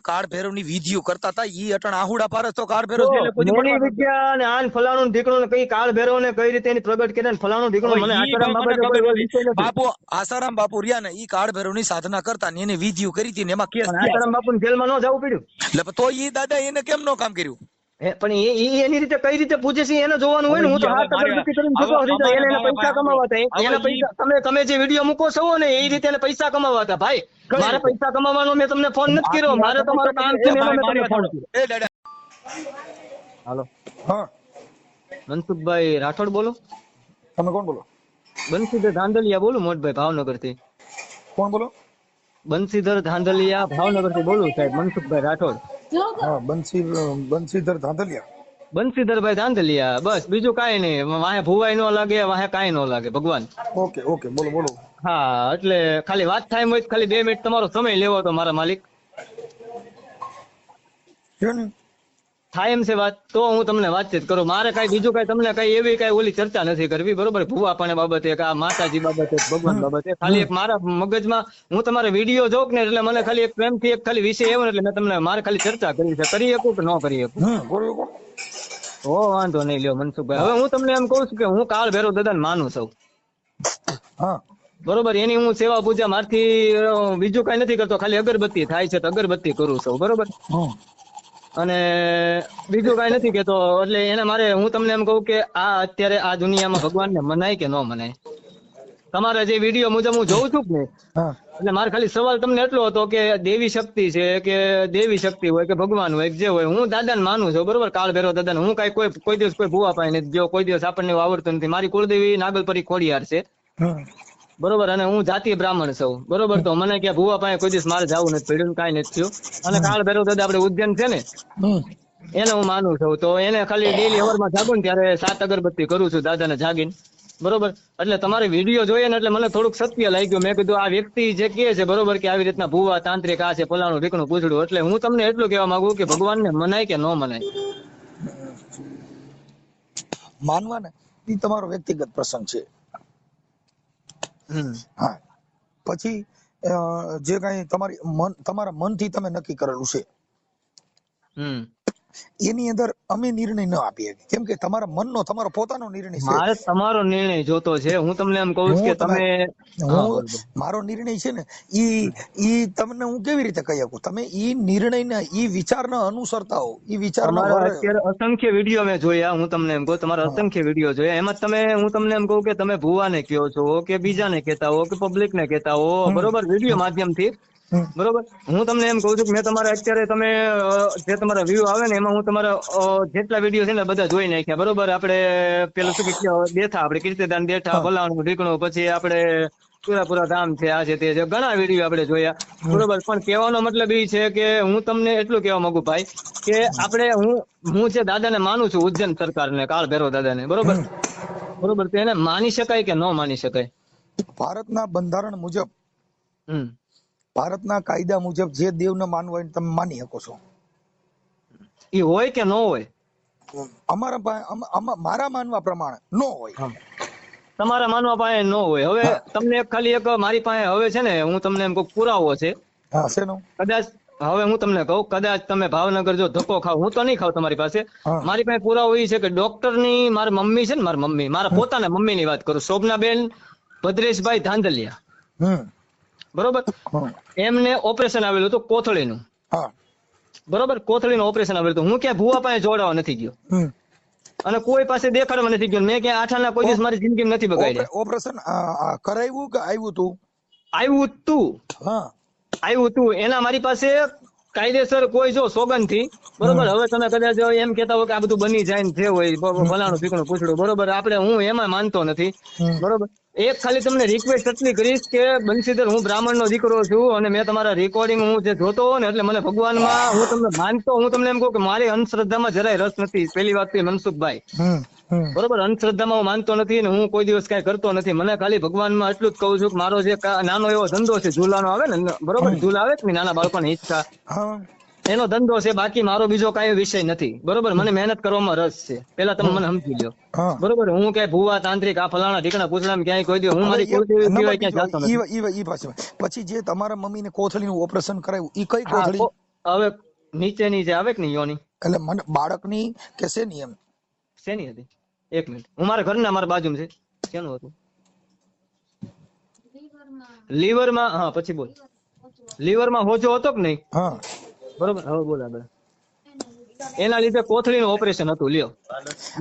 કાળ ભૈરવ ની વિધિઓ કરતા હતા ઈ અટણ આહુડા પારસ તો કાળ તો ભૈરવ જેલે કોઈ મોની વિદ્યા અને આન ફલાણું ઢીકણું ને કઈ કાળ ભૈરવ ને કઈ રીતે એની પ્રગટ કર્યા ને ફલાણું ઢીકણું મને આસારામ બાબતે કોઈ વિષય નથી. બાપુ આસારામ બાપુ રહ્યા ને ઈ કાળ ભૈરવ ની સાધના કરતા ને એને વિધિઓ કરી હતી ને એમાં કેસ પણ આસારામ બાપુ ને જેલમાં ન જવું પડ્યું એટલે તો ઈ દાદા એને કેમ નો કામ કર્યું? પણ એ એની રીતે કઈ રીતે પૂજે છે એને જોવાનું હોય ને. હું તો હાથ અગરબત્તી કરીને જતો થઈ જાય એને પૈસા કમાવા હતા. એના પૈસા તમે જે વિડીયો મૂકો છો ને એ રીતે એને પૈસા કમાવા હતા. ભાઈ મારે પૈસા કમાવાનો મેં તમને ફોન નથી કર્યો. મારે તમારો કામ છે એનો મેં તમને ફોન કર્યો. એ દાદા હાલો હા મનસુખભાઈ રાઠોડ બોલો? તમે કોણ બોલો? બંસીધર ધાંધલિયા બોલું મોટભાઈ ભાવનગર થી. કોણ બોલો? બંસીધર ધાંધલિયા ભાવનગર થી બોલું સાહેબ મનસુખભાઈ રાઠોડ. હા બંસીધર ધાંધલિયા. બંસીધરભાઈ ધાંધલિયા બસ બીજું કાંઈ નહીં. વાહે ભુવાય નો લાગે વાહે કાંઈ નો લાગે ભગવાન. ઓકે ઓકે બોલો બોલો. હા એટલે ખાલી વાત થાય હોય ખાલી 2 મિનિટ તમારો સમય લેવો તો મારા માલિક થાય એમ છે વાત તો હું તમને વાતચીત કરું. મારે કઈ બીજું કઈ તમને કઈ એવી કઈ ઓલી ચર્ચા નથી કરવી બરોબર. ભુવાપણ બાબતે કે આ માતાજી બાબતે ભગવાન બાબતે ખાલી એક મારા મગજમાં હું તમારે વિડીયો જોક ને એટલે મને ખાલી એક પ્રેમથી એક ખાલી વિષય એવો એટલે મેં તમને મારે ખાલી ચર્ચા કરી છે. કરી શકું કે ન કરી શકું? ઓ વાંધો નહીં લ્યો મનસુખભાઈ. હવે હું તમને એમ કઉ છું કે હું કાળ ભૈરવ દાદાને માનું છું હા બરોબર. એની હું સેવા પૂજા મારથી બીજું કઈ નથી કરતો. ખાલી અગરબત્તી થાય છે તો અગરબત્તી કરું છું બરોબર. અને બીજું કઈ નથી કેતો. એટલે એને મારે હું તમને એમ કહું કે આ અત્યારે આ દુનિયામાં ભગવાનને મનાય કે ન મનાય? તમારા જે વિડીયો મુજબ હું જોઉં છું ને એટલે મારે ખાલી સવાલ તમને એટલો હતો કે દેવી શક્તિ છે કે દેવી શક્તિ હોય કે ભગવાન હોય જે હોય હું દાદાને માનું છું બરોબર. કાળ ભૈરવ દાદાને હું કઈ કોઈ દિવસ કોઈ ભૂવા પાય નથી જો કોઈ દિવસ આપણને આવડતું નથી. મારી કુળદેવી નાગલપરી ખોડિયાર છે બરોબર. અને હું જાતીય બ્રાહ્મણ છું બરોબર. તો મને ક્યાં ભૂવા પાસે કોઈ દિવસ મારે જવું નથી પડ્યું કાંઈ નથી થયું. અને કાળ ભૈરવ દાદા આપણે ઉજ્જૈન છે ને એને હું માનું છું. તો એને ખાલી ડેલી હવારમાં જાગું ને ત્યારે 7 અગરબત્તી કરું છું દાદાને જાગીને બરોબર. એટલે તમારે વિડીયો જોઈએ ને એટલે મને થોડુંક સત્ય લાગ્યું. મેં કીધું આ વ્યક્તિ જે કહે છે બરોબર કે આવી રીતના ભૂવા તાંત્રિક આ છે ફલાણું ઢીકણું પૂછડું. એટલે હું તમને એટલું કહેવા માંગુ કે ભગવાનને મનાય કે ન મનાય? માનવા ને એ તમારો વ્યક્તિગત પ્રસંગ છે. હા પછી જે કઈ તમારા મનથી તમે નક્કી કરેલું છે એની અંદર અમે નિર્ણય ન આપીએ કેમ કે તમારા મનનો તમારો પોતાનો નિર્ણય છે. મારે તમારો નિર્ણય જોતો છે. હું તમને એમ કહું છું કે તમે મારો નિર્ણય છે ને ઈ તમને હું કેવી રીતે કહી શકું? તમે ઈ નિર્ણયને ઈ વિચારને અનુસરતા હો. ઈ વિચારના અત્યારે અસંખ્ય વિડીયો મેં જોયા. હું તમને એમ કહું તમારા અસંખ્ય વિડીયો જોયા. એમાં તમે હું તમને એમ કહું કે તમે ભુવાને કહો છો કે બીજાને કહેતા હો કે પબ્લિક ને કહેતા હો બરોબર વિડીયો માધ્યમથી બરોબર. હું તમને એમ કહું છું કે મેં તમારા અત્યારે તમે જે તમારા વ્યૂ આવે ને એમાં હું તમારા જેટલા વિડીયો છે ને બધા જોઈ નાખ્યા બરોબર. આપણે પેલું શું કે બેઠા આપણે કીર્તિદાન બેઠા ભલાણું ઢીકણું પછી આપણે પૂરા ધામ છે આ છે તે છે ઘણા વિડીયો આપણે જોયા બરોબર. પણ કહેવાનો મતલબ એ છે કે હું તમને એટલું કહેવા માંગુ ભાઈ કે આપણે હું જે દાદાને માનું છું ઉજ્જૈન સરકારને કાળ ભૈરવ દાદાને બરોબર બરોબર તો એને માની શકાય કે ન માની શકાય? ભારતના બંધારણ મુજબ ભારતના કાયદા મુજબ જે દેવને માનવું હોય તમે માની શકો છો. એ હોય કે ન હોય? મારા માનવા પ્રમાણે ન હોય. તમારા માનવા પાસે ન હોય. હવે તમને ખાલી એક મારી પાસે હવે છે ને હું તમને એમ કહું પુરાવો છે કદાચ. હવે હું તમને કહું કદાચ તમે ભાવનગર જો ધક્કો ખાવ હું તો નહીં ખાવ તમારી પાસે. મારી પાસે પુરાવો એ છે કે ડોક્ટર ની મારી મમ્મી છે ને મારા પોતાના મમ્મી ની વાત કરું શોભનાબેન ભદ્રેશભાઈ ધાંધલિયા બરોબર. એમને ઓપરેશન આવેલું હતું કોથળીનું બરોબર. કોથળીનું ઓપરેશન આવેલું હતું. હું ક્યાં ભુવા પાસે જોડાવા નથી ગયો અને કોઈ પાસે દેખાડવા નથી ગયો. મેં ક્યાં આઠાના કોઈ દિવસ મારી જિંદગી નથી બગાડી. ઓપરેશન કરાવ્યું કે આવ્યું તું એના મારી પાસે કાયદેસર કોઈ જો સોગંદ થી બરોબર. હવે તમે કદાચ એમ કેતા હોય કે આ બધું બની જાય ને જે હોય ફલાણું પીકણું પૂછડું બરોબર. આપણે હું એમાં માનતો નથી બરોબર. એક ખાલી તમને રિક્વેસ્ટ એટલી કરીશ કે બંસીધર હું બ્રાહ્મણ નો દીકરો છું અને મેં તમારા રેકોર્ડિંગ હું જે જોતો હોઉં ને એટલે મને ભગવાનમાં હું તમને માનતો હું તમને એમ કહું કે મારી અંધશ્રદ્ધામાં જરાય રસ નથી. પેલી વાત તો મનસુખભાઈ બરોબર અંધશ્રદ્ધામાં હું માનતો નથી ને હું કોઈ દિવસ કઈ કરતો નથી. મને ખાલી ભગવાનમાં એટલું જ કહું છું કે મારો જે નાનો એવો ધંધો છે ઝૂલાનો આવે ને બરોબર ઝૂલા આવે ને નાના બાળકોને હિંચકા એનો ધંધો છે. બાકી મારો બીજો કઈ વિષય નથી બરોબર. મને મહેનત કરવામાં રસ છે. પેલા તમે મને સમજી લો બરોબર. હું કઈ ભુવા તાંત્રિક આ ફલાણા ઢીકણા પૂછડા ક્યાંય કોઈ હું મારી કુળદેવી સિવાય ક્યાંય જતો નથી. પછી જે તમારા મમ્મીને કોથળીનું ઓપરેશન કરાવ્યું ઈ કઈ કોથળી? હવે નીચેની જે આવે કે નહીં યોની, એટલે મને બાળકની કે શેની એમ? શેની હતી? 1 મિનિટ, હું મારા ઘરના મારા બાજુમાં છે. શેનું હતું? લીવરમાં. હા પછી બોલ. લીવરમાં હોજો હતો કે નહીં? હા બરોબર, હવે બોલ આગળ. એના લીધે કોથળીનું ઓપરેશન હતું. લ્યો, મેં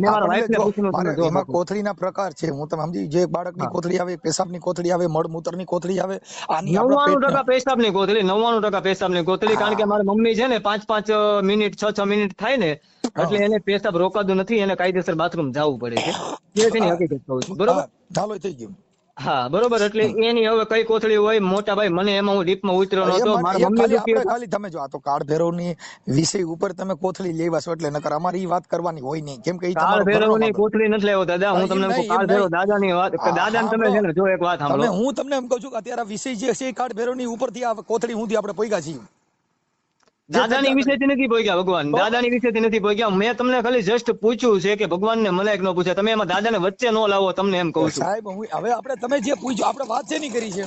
મારા આપણે વાઈફને જો, પૂછ્યું મારે તમને જવાબ એમાં આપો. કોથળીના પ્રકાર છે, હું તમે સમજી. જે બાળકની હા. કોથળી આવે, પેશાબની કોથળી આવે, મળમૂત્રની કોથળી આવે, આની આપણા 99% પેટના પેશાબની કોથળી, 99% પેશાબની કોથળી. કારણ કે મારી મમ્મી છે ને 5 મિનિટ 6 મિનિટ થાય ને એટલે એને પેશાબ રોકાતું નથી, એને કાયદેસર બાથરૂમ જવું પડે છે. એ તેની હકીકત કહું છું. બરોબર. હા, ચાલો થઈ ગયું. હા બરોબર. એટલે એની હવે કઈ કોથળી હોય મોટા ભાઈ, મને એમાં હું ડીપમાં ઉતર્યો એ નતો. મને- મારા એ મમ્મી ખાલી દુખી આપણે હતું. ખાલી તમે જો આ તો કાળ ભૈરવની વિષય ઉપર તમે કોથળી લેવા છો એટલે નકર અમારી ઈ વાત કરવાની હોય નહીં, કેમ કે ઈ કાળ તમારો ઘરનો ભૈરવની મામલો. કોથળી નથી લેવો દાદા. હું એમ તમને એમ કહું, નહીં, કાળ એમ ભૈરવ નહીં. દાદાની વાત, દાદાને તમે છે ને જો એક વાત સાંભળો. તમે હું તમને એમ કહું છું કે અત્યારે આ વિષય જે છે એ કાળ ભૈરવની ઉપરથી આ કોથળી સુધી આપણે પોઈગા છીએ. જે દાદાની ચર્ચા વિષયથી નથી પોગ્યા ભગવાન, તો? દાદાની વિષયથી નથી પોગ્યા. મેં તમને ખાલી જસ્ટ પૂછ્યું છે કે ભગવાનને મલાઈક નો પૂછે, તમે એમાં દાદાને વચ્ચે નો લાવો. તમને એમ કહું છું. સાહેબ હું હવે આપણે તમે જે પૂછ્યું આપણે વાત શેની કરી છે?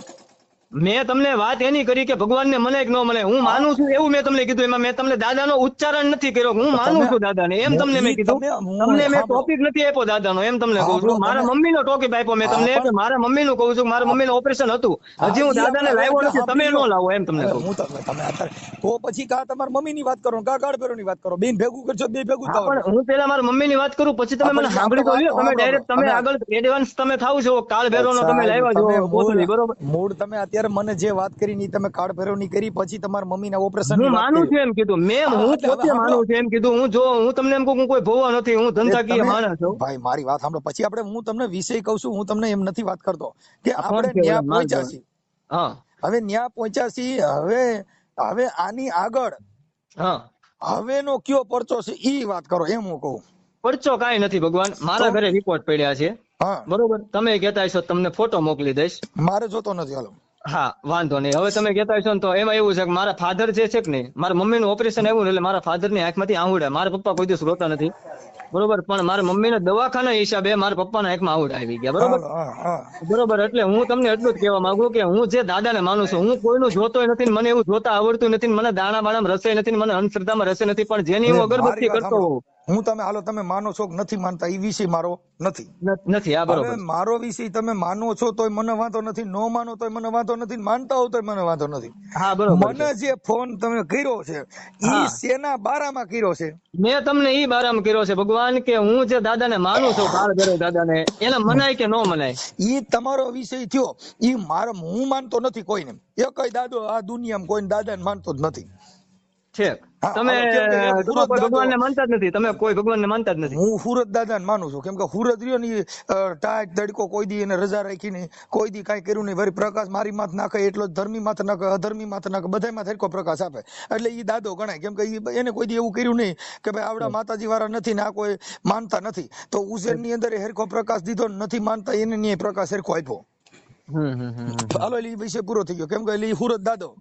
મેં તમને વાત એની કરી કે ભગવાનને મળે કે ન મળે. હું માનું છું એવું મેં તમને કીધું. એમાં મેં તમને દાદાનો ઉચ્ચારણ નથી કર્યો. હું માનું તમે- છું દાદાને, એમ હું તમને મેં ઈ કીધું. હું તમને મેં સાંભળો. ટોપિક નથી આપ્યો દાદાનો, એમ તમને કહું સાંભળો, છું. મારા તમે- મમ્મીનો ટોપિક આપ્યો મેં તમને હા, કે મારા મમ્મીનું કહું છું. મારા મમ્મીનું ઓપરેશન હતું, હજી હું ઈ દાદાને આપણે લાવ્યો હવે નથી. તમે સાંભળી ન લો. લાવો એમ તમને હવે કહું. હું તમે અત્યારે તો પછી કા તમારા મમ્મીની વાત કરો કા કાળ ભૈરવની વાત કરો, બેન ભેગું કરજો, બે ભેગું હા થવાનું. પણ હું પેલા મારા મમ્મીની વાત કરું પછી તમે મને આપણે સાંભળી તો લ્યો. તમે સાંભળો, ડાયરેક્ટ તમે તમે- આગળ એડવાન્સ તમે થાવ છો. કાળ ભૈરવનો તમે સાહેબ, લાવ્યા તમે છો કોથળી, બરોબર. મૂળ તમે અત્યારે મને જે વાત કરી ની તમે કાળ ભૈરવની કરી, પછી તમારા મમ્મીના ઓપરેશન હું ની વાત માનું કરી. છું એમ કીધું મેં. હા, હું એટલે હવે પોતે સાંભળો. માનું છું એમ કીધું. હું તમને એમ કહું હું કોઈ ભોવા નથી, હું ધંધાકીય તમે- માણસ છું. ભાઈ મારી વાત સાંભળો, પછી આપણે હું તમને વિષય કહું છું, હું તમને એમ નથી વાત કરતો કે આ કોણ આપણે છે ન્યા ઓલા માલ પહોંચ્યા જવા? છીએ. હા હવે ન્યા પહોંચ્યા છીએ. હવે આની આગળ હા. હવેનો કયો પરચો છે ઈ વાત કરો, એમ હું કહું. પડચો કાંઈ નથી ભગવાન. મારા તો? ઘરે રિપોર્ટ પડ્યા છે, હા, બરોબર. તમે કહેતા હશો તમને ફોટો મોકલી દઈશ. મારે જોતો નથી. હાલો. હા વાંધો નહીં. હવે તમે કહેતા હશો ને તો એમાં એવું છે કે મારા ફાધર જે છે કે નહીં, મારા મમ્મીનું ઓપરેશન આવ્યું ને એટલે મારા ફાધર ની આંખમાંથી આંગળા, મારા પપ્પા કોઈ દિવસ રોતા નથી, બરોબર. પણ મારા મમ્મીના દવાખાના હિસાબે મારા પપ્પાના આંખમાં આંગળા આવી ગયા, બરોબર. હાલો, હા, હા. બરોબર. એટલે હું તમને એટલું જ કહેવા માંગુ કે હું જે દાદાને માનું છું, હું કોઈનું જોતોય નથી ને મને એવું જોતા આવડતું નથી ને મને દાણા બાણામાં રસે નથી ને મને અંધશ્રદ્ધામાં રસે નથી, પણ જેની હું મારી અગરબત્તી વાત કરતો સાંભળો. હોઉં. હું તમે હાલો તમે માનો છો કે નથી માનતા એ વિષય મારો નથી. નથી. આ બરોબર. હવે મારો વિષય તમે માનો છો તોય મને વાંધો નથી, નો માનો તોય મને વાંધો નથી, માનતા હો તોય મને વાંધો નથી. હા બરોબર મને છે. જે ફોન તમે કર્યો છે ઈ હા. શેના બારામાં કર્યો છે? મેં તમને ઈ બારામાં કર્યો છે ભગવાન કે હું જે દાદાને માનું છું, કાળ ભૈરવ દાદાને, એને મનાય કે ન મનાય. ઈ તમારો વિષય થયો. ઈ મારો હું માનતો નથી કોઈને. એકય દાદો આ દુનિયામાં કોઈને દાદાને માનતો જ નથી. છે હા, તમે હાલો, કેમ કે એક પૂરો હુરત કોઈ દાદો- ભગવાનને માનતા જ નથી. તમે કોઈ ભગવાનને માનતા જ નથી. હું હુરત દાદાને માનું છું, કેમ કે હુરત રહ્યો ને ઈ ટાઈટ તડકો કોઈ દી એને રજા રાખી નહીં, કોઈ દી કાંઈ કર્યું નહીં, વળી પ્રકાશ મારી માથ નાખે એટલો જ ધર્મી માથ નાખે, અધર્મી માથ નાખે, બધાયમાં સરખો પ્રકાશ આપે, એટલે ઈ દાદો ગણાય. કેમ કે ઈ એને કોઈ દી એવું કર્યું નહીં કે ભાઈ આવડા માતાજી વાળા નથી ને આ કોઈ માનતા નથી, તો ઉજ્જૈન ની અંદર સરખો પ્રકાશ દીધો, નથી માનતા એને ન્યાય પ્રકાશ સરખો આપ્યો. હાલો, એટલે ઈ વિષય પૂરો થઈ ગયો. કેમ કે એટલે ઈ હુરત દાદો.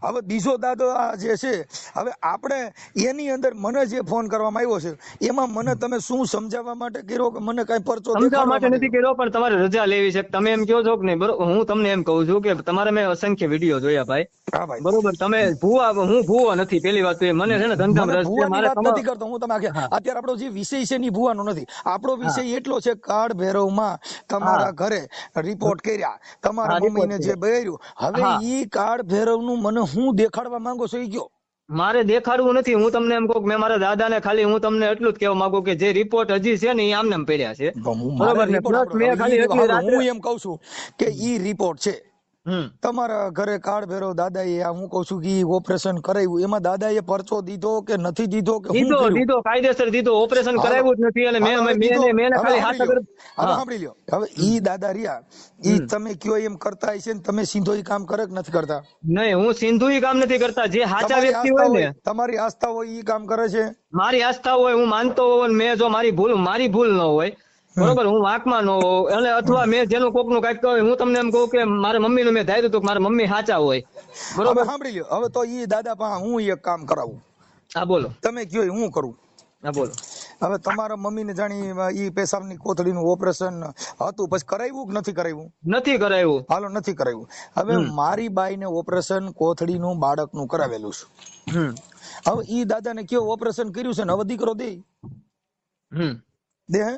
હવે બીજો દાદો આ જે છે, હવે આપણે એની અંદર મને જે ફોન કરવામાં આવ્યો છે એમાં મને તમે શું સમજાવવા માટે કર્યો કે મને કઈ પરચો સમજાવવા દેખાડવા માટે માટે નથી કર્યો, પણ તમારે રજા લેવી છે. તમે એમ કહો છો કે નહીં, બરોબર. હું તમને એમ કહું છું કે તમારે મેં અસંખ્ય વિડીયો જોયા ભાઈ, હા ભાઈ, બરોબર. તમે ભૂવા, હું ભૂવો નથી. પેલી વાત તો એ મને છે ને ધંધામાં મને રસ છે. ભૂવાની મારે વાત નથી કરતો હું. તમે હા. અત્યારે આપણો જે વિષય છે ને ઈ ભૂવાનો નથી. આપણો વિષય એટલો છે કાળ ભૈરવમાં તમારા ઘરે રિપોર્ટ કર્યા, તમારા હા, મમ્મીને report જે બહેર્યું, હવે હા. ઈ કાળ ભૈરવનું મને હું દેખાડવા માંગો છો ઈ કયો? મારે દેખાડવું નથી. હું તમને એમ કહું કે મેં મારા દાદાને ખાલી હું તમને એટલું જ કહેવા માંગુ કે જે રિપોર્ટ હજી છે ને એ આમને એમ પડ્યા છે, બરોબર ને. પ્લસ મેં ખાલી એટલી રાત્રે હું એમ કઉ છું કે ઈ રિપોર્ટ છે તમારા ઘરે કાળ ભૈરવ દાદાએ હું કઉ છું કે ઈ ઓપરેશન કરાવ્યું, એમાં દાદાએ પરચો દીધો કે નથી દીધો કે શું કર્યું? દીધો કાયદેસર દીધો. ઓપરેશન કરાવ્યું જ નથી. અને મેં ખાલી હાથ આગળ સાંભળી લ્યો. હવે ઈ દાદા રહ્યા ઈ તમે કયો એમ કરતા હશે ને તમે સીધો ઈ કામ કરે કે નથી કરતા? નહીં, હું સિંધુ કામ નથી કરતા. જે સાચા વ્યક્તિ હોય ને, તમારી આસ્થા હોય ઈ કામ કરે છે. મારી આસ્થા હોય, હું માનતો હોઉં, મેં જો મારી ભૂલ ન હોય, બરોબર, હું વાંકમાં ન હોઉં, અને અથવા મેં જેનું કોકનું કાંઈક કહ્યું, હું તમને એમ કહું કે મારા મમ્મીનું મેં ધાર્યું હતું કે મારા મમ્મી સાચા હોય, બરોબર. હવે સાંભળી લ્યો. હવે તો ઈ દાદા પાસે હું એક કામ કરાવું. હા બોલો. તમે કયો હું કરું. હા બોલો. હવે તમારા મમ્મીને જાણી ઈ પેશાબની કોથળીનું ઓપરેશન હતું, પછી કરાવ્યું કે નથી કરાવ્યું? નથી કરાયું. હાલો નથી કરાવ્યું. હવે મારી બાઈને ઓપરેશન કોથળીનું બાળકનું કરાવેલું છે. હવે ઈ દાદાને કયો ઓપરેશન કર્યું છે ને હવે દીકરો દે દે હે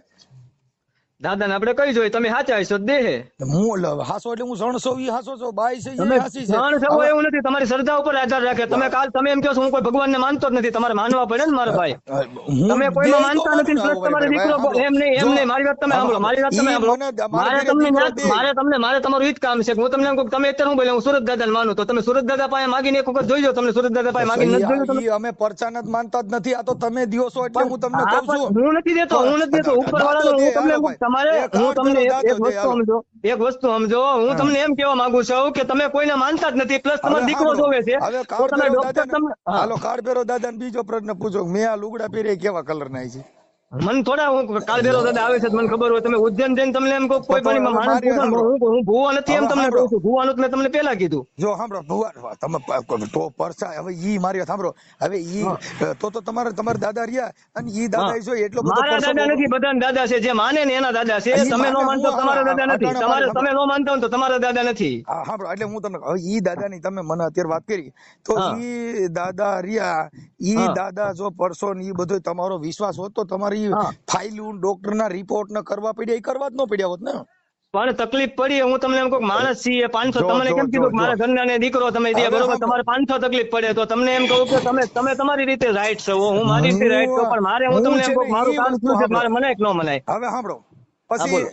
દાદાને આપણે કહી જોઈએ તમે સાચા હશો દે હે. હું હાસો એટલે હું જણસો ઈ હાસો છો, બાઈ છે તમે ઈ હાસી છે. જાણ શકો એવું નથી, તમારી શ્રદ્ધા ઉપર આધાર રાખે. તમે કાલ તમે એમ કહો છો હું કોઈ ભગવાનને માનતો જ નથી, તમારે માનવા પડે ને મારા ભાઈ. હું તમે કોઈમાં માનતા નથી પ્લસ તમારે દીકરો એમ નહીં મારી વાત તમે સાંભળો, મારી વાત તમે સાંભળો. મારે તમારું ઈ જ કામ છે કે હું તમને એમ કહું તમે અત્યારે હું બોલે હું સુરત દાદાને માનું, તો તમે સુરત દાદા પાસે માગીને એક વખત જોઈજો. તમને સુરત દાદા પાસે માગીને નથી જોયું તમે? અમે પરચાન જ માનતા જ નથી, આ તો તમે દિયો છો એટલે હું તમને કહું છું. હું નથી દેતો ઉપરવાળાનો. હું તમને તમારે હું તમને એક વસ્તુ સમજો, હું તમને એમ કેવા માંગુ છું કે તમે કોઈને માનતા જ નથી પ્લસ તમારો દીકરો જોવે છે. તો તમે ડોક્ટર તમને હાલો કાળભેરો દાદાને બીજો પ્રશ્ન પૂછો, મેં આ લુગડા પહેરે કેવા કલર ના છે? મને થોડા હું કાળભેરો દાદા આવે છે મને ખબર હોય. તમે ઉજ્જૈન જઈને તમને એમ કહો કોઈ પણ માણસ પૂછો હું ભૂવા નથી એમ તમને કહું છું. ભૂવાનું મેં તમને પેલા કીધું. જો સાંભળો ભુવા તમે તો પરસા હવે ઈ મારી વાત સાંભળો. હવે ઈ તો તમારા દાદા રહ્યા અને ઈ દાદા જો એટલો બધો મારા દાદા નથી, બધાના દાદા છે. જે માને ને એના દાદા છે. તમે નો માનતો તમારા દાદા નથી. તમે નો માનતા તો તમારા દાદા નથી. હા સાંભળો એટલે હું તમને હવે ઈ દાદાની તમે મને અત્યારે વાત કરી તો ઈ દાદા રહ્યા, ઈ દાદા જો પરસો ને ઈ બધો તમારો વિશ્વાસ હોત તો તમારી ફાઇલ ડોક્ટર ના રિપોર્ટ ન કરવા પડ્યા, એ કરવા જ ન પડ્યા હોત ને. પણ તકલીફ પડી. હું તમને એમ કહું માણસ છીએ 500 તમને કેમ કીધું કે મારા ઘરના ને દીકરો તમે દે બરોબર, તમારે 500 તકલીફ પડે તો તમને એમ કહું કે તમે તમારી રીતે રાઈટ છો, હું મારી રીતે રાઈટ છું. પણ મારે હું તમને એમ કહું મારું કામ શું છે, મારે મનાય કે ન મનાય. હવે સાંભળો પછી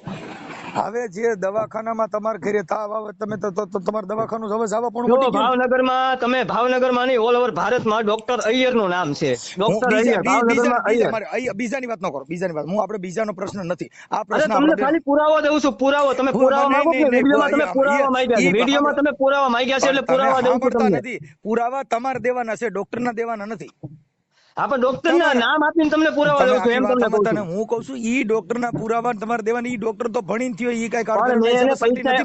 હવે જે દવાખાનામાં તમારે ઘરે થાવ આવે તમે તો તમારે દવાખાનું હવે જવા પણ ભાવનગરમાં તમે ભાવનગરમાં નહીં ઓલ ઓવર ભારતમાં ડોક્ટર અય્યર નું નામ છે. ડોક્ટર અય્યર ભાવનગરમાં અય્યર. બીજાની વાત ન કરો, બીજાની વાત. હું આપણે બીજાનો પ્રશ્ન નથી, આ પ્રશ્ન તમને ખાલી પુરાવો દઉં છું. પુરાવો તમે પુરાવા માંગો કે વિડીયોમાં તમે પુરાવા માંગ્યા છે, વિડીયોમાં તમે પુરાવા માંગ્યા છે એટલે પુરાવા દઉં છું તમને. પુરાવા તમારે દેવાના છે, ડોક્ટર ના દેવાના નથી. આપણે ડોક્ટર ના નામ આપીને તમને પુરાવા દઉં છું એમ તમને કહું છું. હું કહું છું ઈ ડોક્ટર ના પુરાવા તમારે દેવાના. ઈ ડોક્ટર તો ભણીને થયો, ઈ કઈ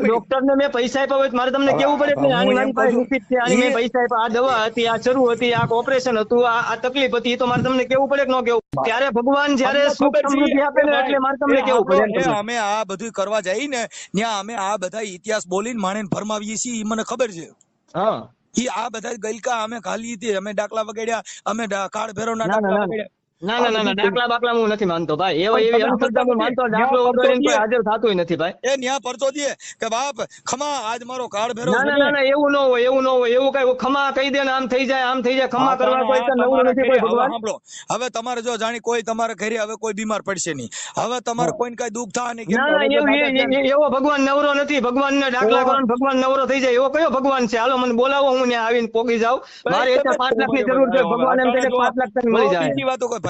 ડોક્ટર ને મેં પૈસા આપ્યા હોય મારે તમને કેવું પડે કે આની મારી પાસે લિખિત છે, આની મેં પૈસા આપ્યા, આ દવા હતી, આ શરૂ હતી, આ ઓપરેશન હતું, આ તકલીફ હતી, તો મારે તમને કેવું પડે કે ન કેવું? ત્યારે ભગવાન જયારે સુખ સમૃદ્ધિ આપે ને એટલે મારે તમને કેવું પડે. અમે આ બધું કરવા જઈએ ને ત્યાં અમે આ બધા ઇતિહાસ બોલીને માણેને ફરમાવીએ છીએ, મને ખબર છે. હા આ બધા ગલકા અમે ખાલી અમે ડાકલા વગાડ્યા, અમે કાળ ભેરો ના ડાકલા વગાડ્યા. ના ડાકલા બાકલા હું નથી માનતો ભાઈ. એવી અંધશ્રદ્ધા હું માનતો ડાકલો વગાડીને કોઈ હાજર થતું નથી ભાઈ. એ ન્યા પરચો દે કે બાપ ખમા આજ મારો કાળ ભેરો. ના એવું ન હોય, એવું ન હોય. એવું કઈ ખમા કહી દે ને આમ થઈ જાય, આમ થઈ જાય. ખમા કરવા કોઈ નવું નથી કોઈ ભગવાન. સાંભળો હવે તમારે જો જાણી કોઈ તમારે ઘરે હવે કોઈ બીમાર પડશે નહીં, હવે તમારે કોઈને કઈ દુઃખ થાય નહીં. એવો ભગવાન નવરો નથી. ભગવાન ને ડાકલા કરો ભગવાન નવરો થઈ જાય એવો કયો ભગવાન છે? હાલો મને બોલાવો, હું ત્યાં આવીને પોગી જાઉં. મારે 5 લાખ ની જરૂર છે. ભગવાન એમ કહીને 5 લાખ મળી જાય. બીજી વાતો કોઈ ભાઈ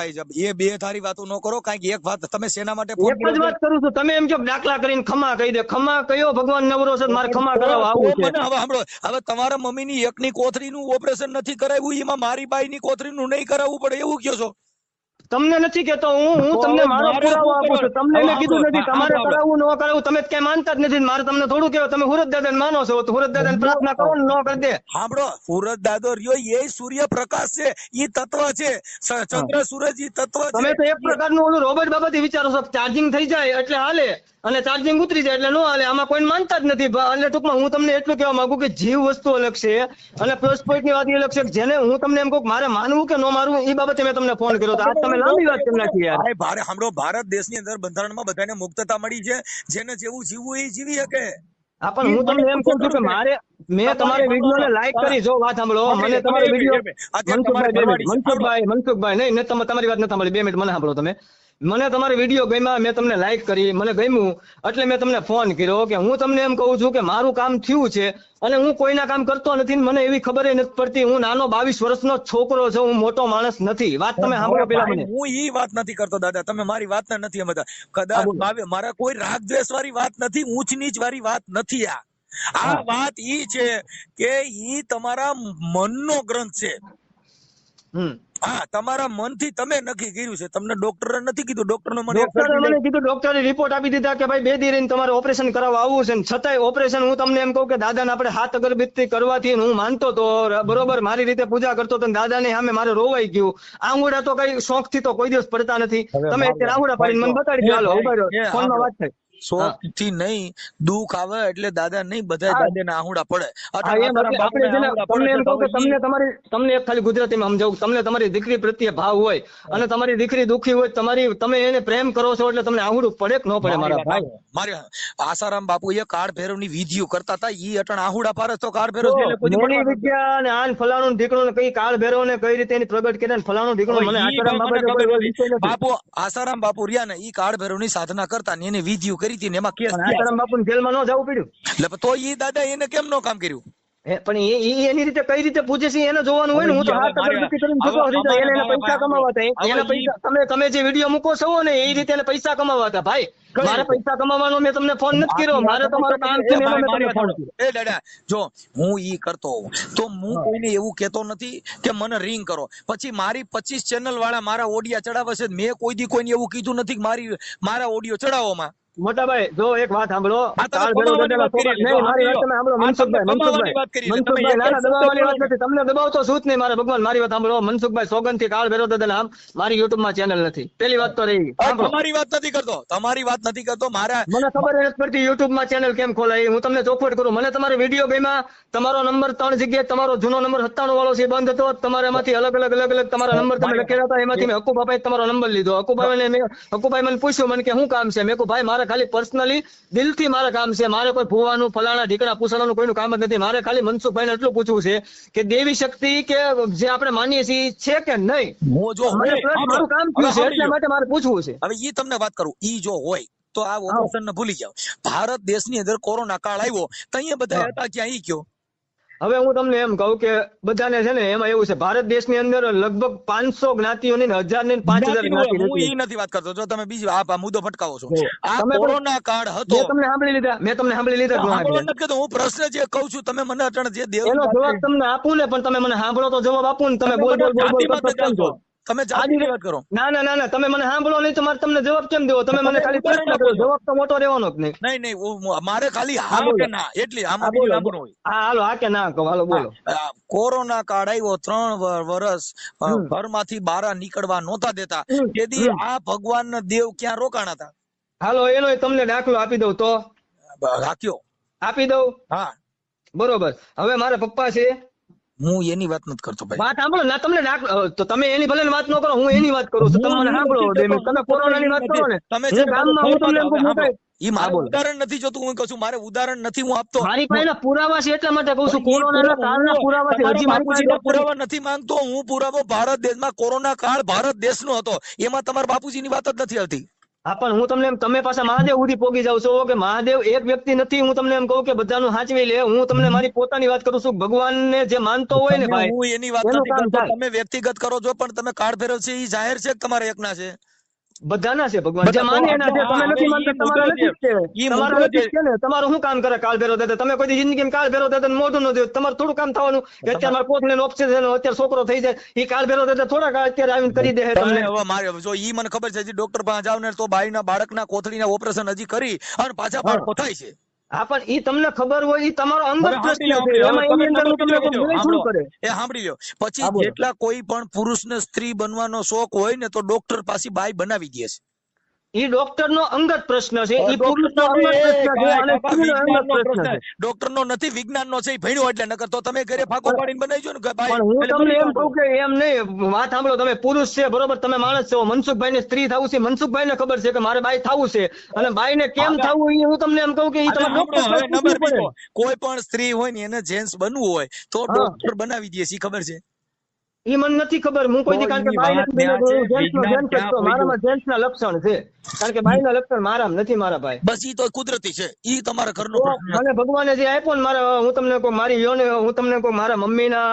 એ બે થારી વાતો ન કરો. કઈક એક વાત તમે શેના માટે એક જ વાત કરું છું. તમે એમ કહો ડાકલા કરીને ખમા કહી દે. ખમા કયો ભગવાન નવરો છે મારે ખમા કરાવવા આવું છે? હવે સાંભળો, હવે તમારા મમ્મી ની એકની કોથળીનું ઓપરેશન નથી કરાવ્યું, એમાં મારી બાઈ ની કોથળીનું નહીં કરાવવું પડે એવું કયો છો? તમને નથી કેતો હું તમને મારો પુરાવો આપું છું. તમને મેં કીધું નથી તમારે કરાવવું ન કરાવવું, તમે કઈ માનતા જ નથી. મારે તમને થોડું કેવું, તમે સુરત દાદા માનો છો તો સુરત દાદા પ્રાર્થના કરો ને ન કરી દે. સાંભળો, સુરત દાદો રહ્યો એ સૂર્યપ્રકાશ છે, એ તત્વ છે. ચંદ્ર સૂરજ એ તત્વ છે. તમે તો એક પ્રકારનું ઓલું રોબોટ બાબતે વિચારો છો. ચાર્જિંગ થઈ જાય એટલે હાલે અને ચાર્જિંગ ઉતરી જાય એટલે ન હાલે. આમાં કોઈ માનતા જ નથી. એટલે ટૂંકમાં હું તમને એટલું કહેવા માંગુ કે જીવ વસ્તુ અલગ છે અને પ્લસ પોઈન્ટ ની વાત અલગ છે. જેને હું તમને એમ કહું મારે માનવું કે ન માનવું એ બાબતે મેં તમને ફોન કર્યો. આજ તમે લાંબી વાત કરી નાખી યાર. સાંભળો, ભારત દેશની અંદર બંધારણમાં બધાને મુક્તતા મળી છે. જેને જેવું જીવવું એ જીવી શકે. હા પણ હું તમને એમ કહું છું કે મેં તમારી વિડીયો ને લાઈક કરી. જો વાત સાંભળો, મને તમારી વિડીયો મનસુખભાઈ નહીં તમારી વાત નથી સાંભળી. 2 મિનિટ મને સાંભળો. તમે મને તમારી વિડીયો ગમ્યા, મેં તમને લાઈક કરી, મને ગમ્યું એટલે મેં તમને ફોન કર્યો કે હું તમને એમ કહું છું કે મારું કામ થયું છે અને હું કોઈના કામ કરતો નથી. મને એવી ખબર નથી પડતી. હું નાનો 22 વર્ષનો છોકરો છું, હું મોટો માણસ નથી. વાત તમે સાંભળો પેલા મને. હું ઈ વાત નથી કરતો દાદા, તમે મારી વાત નથી સમજતા. કદાચ મારા કોઈ રાગ દ્વેષ વાળી વાત નથી, ઊંચ નીચ વાળી વાત નથી. આ વાત ઈ છે કે ઈ તમારા મનનો ગ્રંથ છે. હા, તમારા મનથી તમે નક્કી કર્યું છે, તમને ડોક્ટરે નથી કીધું. ડોક્ટરનો મને ડોક્ટરે મને કીધું, ડોક્ટરે રિપોર્ટ આપી દીધા કે ભાઈ 2 દી રહીને તમારે ઓપરેશન કરાવવા આવવું છે, છતાંય ઓપરેશન હું તમને એમ કહું કે દાદાને આપણે હાથ અગરબત્તી કરવાથી હું માનતો તો બરોબર, મારી રીતે પૂજા કરતો તો દાદાની સામે મારે રોવાઈ ગયું. આંગુડા તો કઈ શોખ થી તો કોઈ દિવસ પડતા નથી. તમે અત્યારે આંગુડા પાડીને મને બતાડી દો, હાલો ઉભા રહ્યો, ફોનમાં વાત થઈ. શોખ થી નહીં, દુઃખ આવે એટલે દાદા નહીં, બધા દાદાના આહુડા પડે. તમને એક ખાલી ગુજરાતીમાં સમજાવું, તમને તમારી દીકરી પ્રત્યે ભાવ હોય અને તમારી દીકરી દુઃખી હોય, તમે એને પ્રેમ કરો છો એટલે તમને આહુડું પડે કે ન પડે મારા ભાઈ? મારે આસારામ બાપુ એ કાળ ભૈરવની વિધિઓ કરતા હતા, ઈ અટણ આહુડા પારે તો કાળ ભૈરવ વિદ્યા અને આન ફલાણું ઢીકણું કઈ કાળ ભૈરવ ને કઈ રીતે એની પ્રગટ કર્યા ફલાણું ઢીકણું મને બાપુ આસારામ બાપુ રહ્યા ને ઈ કાળ ભૈરવ ની સાધના કરતા ને એની વિધિઓ કરી હતી ને એમાં કેસ બાપુ જેલમાં ન જવું પડ્યું, એટલે તો ઈ દાદા એને કેમ નો કામ કર્યું? પણ એની રીતે કઈ રીતે પૂજે છે એને જોવાનું હોય ને. હું તો હાથ અગરબત્તી કરીને જતો હતો, એને પૈસા કમાવા હતા. તમે જે વિડીયો મૂકો છો ને એ રીતે એને પૈસા કમાવા હતા. ભાઈ મારે પૈસા કમાવાનો મેં તમને ફોન નથી કર્યો, મારે તમારું કામ છે એમાં મેં તમને ફોન કર્યો. એ દાદા જો હું ઈ કરતો હોઉં તો હું કોઈને એવું કેતો નથી કે મને રિંગ કરો. પછી મારી 25 ચેનલ વાળા મારા ઓડિયા ચડાવે છે, મેં કોઈ દી કોઈને એવું કીધું નથી કે મારા ઓડિયો ચડાવવામાં. મોટા ભાઈ જો એક વાત સાંભળો, તમને દબાવતો શું જ નહીં મારા ભગવાન, મારી વાત સાંભળો. મનસુખભાઈ સોગંદ થી કાળ ભૈરવ દાદા નામ મારી યુટ્યુબ માં ચેનલ નથી. પેલી વાત તો રહી, તમારી વાત નથી કરતો મારા મને ખબર નથી પડતી યુટ્યુબ માં ચેનલ કેમ ખોલાય. હું તમને ચોખવટ કરું, મને તમારી વિડીયો ગઈમાં તમારો નંબર 3 જગ્યાએ, તમારો જૂનો નંબર 97 વાળો છે બંધ હતો, તમારે એમાંથી અલગ અલગ તમારા નંબર તમે લખેલા હતા, એમાંથી મેં હકુબાઈ તમારો નંબર લીધો. હકુભાઈ મને પૂછ્યું, મને કે શું કામ છે? મેં કહ્યું ભાઈ મારે ખાલી પર્સનલી દિલથી મારે કામ છે, મારે કોઈ ભૂવાનું ફલાણા ઢીકણા પૂછવાનું કોઈનું કામ જ નથી. મારે ખાલી મનસુખભાઈને એટલું પૂછવું છે કે દેવી શક્તિ કે જે આપણે માનીએ છીએ છે કે નહીં, મારું કામ થયું છે એટલા માટે મારે પૂછવું છે. હવે ઈ તમને વાત કરું, ઈ જો હોય તો આ ઓપરેશન ને ભૂલી જાવ. ભારત દેશની અંદર કોરોના કાળ આવ્યો તો અહીંયા બધા હતા ક્યાં ઈ કયો? હવે હું તમને એમ કહું કે બધાને છે ને એમાં એવું છે, ભારત દેશની અંદર લગભગ 500 જ્ઞાતિઓની 1000 ને 5000 જ્ઞાતિ હું ઈ નથી વાત કરતો. જો તમે બીજી આ મુદ્દો ફટકાવો છો, આ કોરોના કાળ હતો, મેં તમને સાંભળી લીધા. હું પ્રશ્ન જે કહું છું તમે મને અટણ જે દેવ એનો જવાબ તમને આપું ને, પણ તમે મને સાંભળો તો જવાબ આપું ને. તમે બોલ તમે જાતિની વાત કરો. ના તમે મને સાંભળો નહીં તો મારે તમને જવાબ કેમ દેવો? તમે મને ખાલી પ્રશ્ન કરો, જવાબ તો મોટો રહેવાનો જ નહીં. નહીં મારે ખાલી હા કે ના એટલી આમાં બીજું લાંબુ હોય. હા હાલો હા કે ના કહો, હાલો બોલો. કોરોના કાળ આવ્યો, 3 વર્ષ ઘરમાંથી બહાર નીકળવા નહોતા દેતા, તેથી આ ભગવાન દેવ ક્યાં રોકાણા હતા? હાલો એનો તમને દાખલો આપી દઉં તો રાખ્યો, આપી દઉં. હા બરોબર. હવે મારા પપ્પા છે, હું એની વાત નથી કરતો ભાઈ. વાત સાંભળો ના, તમને તો તમે એની ભલે વાત ન કરો, હું એની વાત કરું છું. તમે મને સાંભળો, તમે કોરોનાની વાત કરો ને, તમે ગામમાં હું તમને ઈ મારું ઉદાહરણ નથી જોતું, હું કહું છું મારે ઉદાહરણ નથી હું આપતો. મારી પાસે પુરાવા છે એટલા માટે કહું છું, કોરોનાના કાળના પુરાવા છે. હજી મારી પાસે પુરાવા નથી માંગતો હું. પુરાવો ભારત દેશમાં કોરોના કાળ ભારત દેશનો હતો, એમાં તમારા બાપુજીની વાત જ નથી આવતી. હા પણ હું તમને તમે પાછા મહાદેવ સુધી પોગી જાવ છો કે મહાદેવ એક વ્યક્તિ નથી. હું તમને એમ કહું કે બધાનું સાચવી લે. હું તમને મારી પોતાની વાત કરું છું. ભગવાનને જે માનતો હોય ને ભાઈ, હું એની વાત નથી કરતો, તમે વ્યક્તિગત કરો છો, પણ તમે કાળ ભૈરવ છે એ જાહેર છે કે તમારા એકના છે? બધાના છે. ભગવાન જે માને એના છે. તમે નથી માનતા, તમારા નથી છે. તમારા નથી છે ને. તમારું શું કામ કરે કાળ ભૈરવ દાદા? તમે કોઈ જિંદગીમાં કાળ ભૈરવ દાદા મોઢું ન દો, તમારું થોડું કામ થવાનું કે અત્યારે મારા કોથળીનો ઓપ્શન છે, અત્યારે છોકરો થઈ જાય, એ કાળ ભૈરવ દાદા થોડા અત્યારે આવીને કરી દે તમને. હવે મારે જો ઈ મને ખબર છે, ડોક્ટર પાસે જાવ ને તો બાઈના બાળકના કોથળીના ઓપરેશન હજી કરી અને પાછા બાળકો થાય છે. હા પણ ઈ તમને ખબર હોય, ઈ તમારો અંગત પ્રશ્ન છે. એમાં એની અંદર તમને શું કરે એ સાંભળી લો. પછી જેટલા કોઈ પણ પુરુષને સ્ત્રી બનવાનો શોખ હોય ને તો ડોક્ટર પાસે બાઈ બનાવી દે છે. ઈ ડોક્ટર નો અંગત પ્રશ્ન છે, ઈ પુરુષનો અંગત પ્રશ્ન છે અને સ્ત્રીનો અંગત પ્રશ્ન છે. ડોક્ટર નો નથી, વિજ્ઞાન નો છે. એ ભણ્યો એટલે નકર તો તમે ઘરે ફાકો પાડીને બનાવીજો ને. પણ હું તમને એમ કહું કે એમ નહીં. વાત સાંભળો, તમે પુરુષ છે બરોબર, તમે માણસ છો. મનસુખભાઈ ને સ્ત્રી થવું છે, મનસુખભાઈ ને ખબર છે કે મારે બાઈ થવું છે, અને બાઈ ને કેમ થવું એ હું તમને એમ કહું કે કોઈ પણ સ્ત્રી હોય ને એને જેન્ટ્સ બનવું હોય તો ડોક્ટર બનાવી દે છે, ખબર છે? ઈ મને નથી ખબર. હું કોઈ કારણ કે બાઈ નથી બન્યો, મારામાં જેન્ટ્સ ના લક્ષણ છે, કારણ કે બાઈ ના લક્ષણ મારામાં નથી. મારા ભાઈ બસ ઈ તો કુદરતી છે, ઈ તમારા ઘરનો મને ભગવાને જે આપ્યો ને મારા, હું તમને કહું મારી યોને, હું તમને કહું મારા મમ્મી ના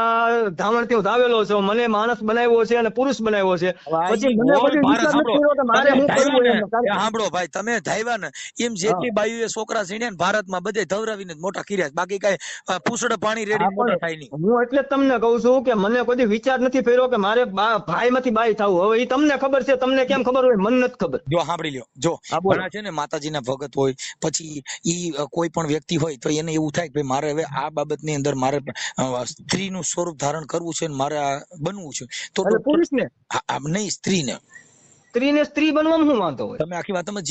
ધાવણ થી હું ધાવેલો છું. મને માણસ બનાવ્યો છે અને પુરુષ બનાવ્યો છે. પછી મને મારે હું કરવું એમ. સાંભળો ભાઈ, તમે ધાવ્યા ને એમ જેટલી બાઈઓ છોકરા સીણ્યા ને ભારતમાં બધે ધવરાવીને મોટા કર્યા, બાકી કઈ પૂછડે પાણી રેડી મોટા થાય નહીં. હું એટલે તમને કહું છું કે મને કોઈ વિચાર નથી ફેર્યો કે મારે ભાઈ માંથી બાઈ થવું. હવે એ તમને ખબર છે, તમને કેમ ખબર હોય મને નથી ખબર. જો સાંભળી લ્યો, જો હા, બોલો. ઘણા છે ને માતાજીના ભગત હોય, પછી ઈ કોઈ પણ વ્યક્તિ હોય તો એને એવું થાય કે ભાઈ મારે હવે આ બાબતની અંદર મારે સ્ત્રીનું સ્વરૂપ ધારણ કરવું છે ને મારે આ બનવું છે, તો એટલે પુરુષને નહીં, સ્ત્રીને સ્ત્રી બનવામાં શું વાંધો હોય? તમે આખી વાતમાં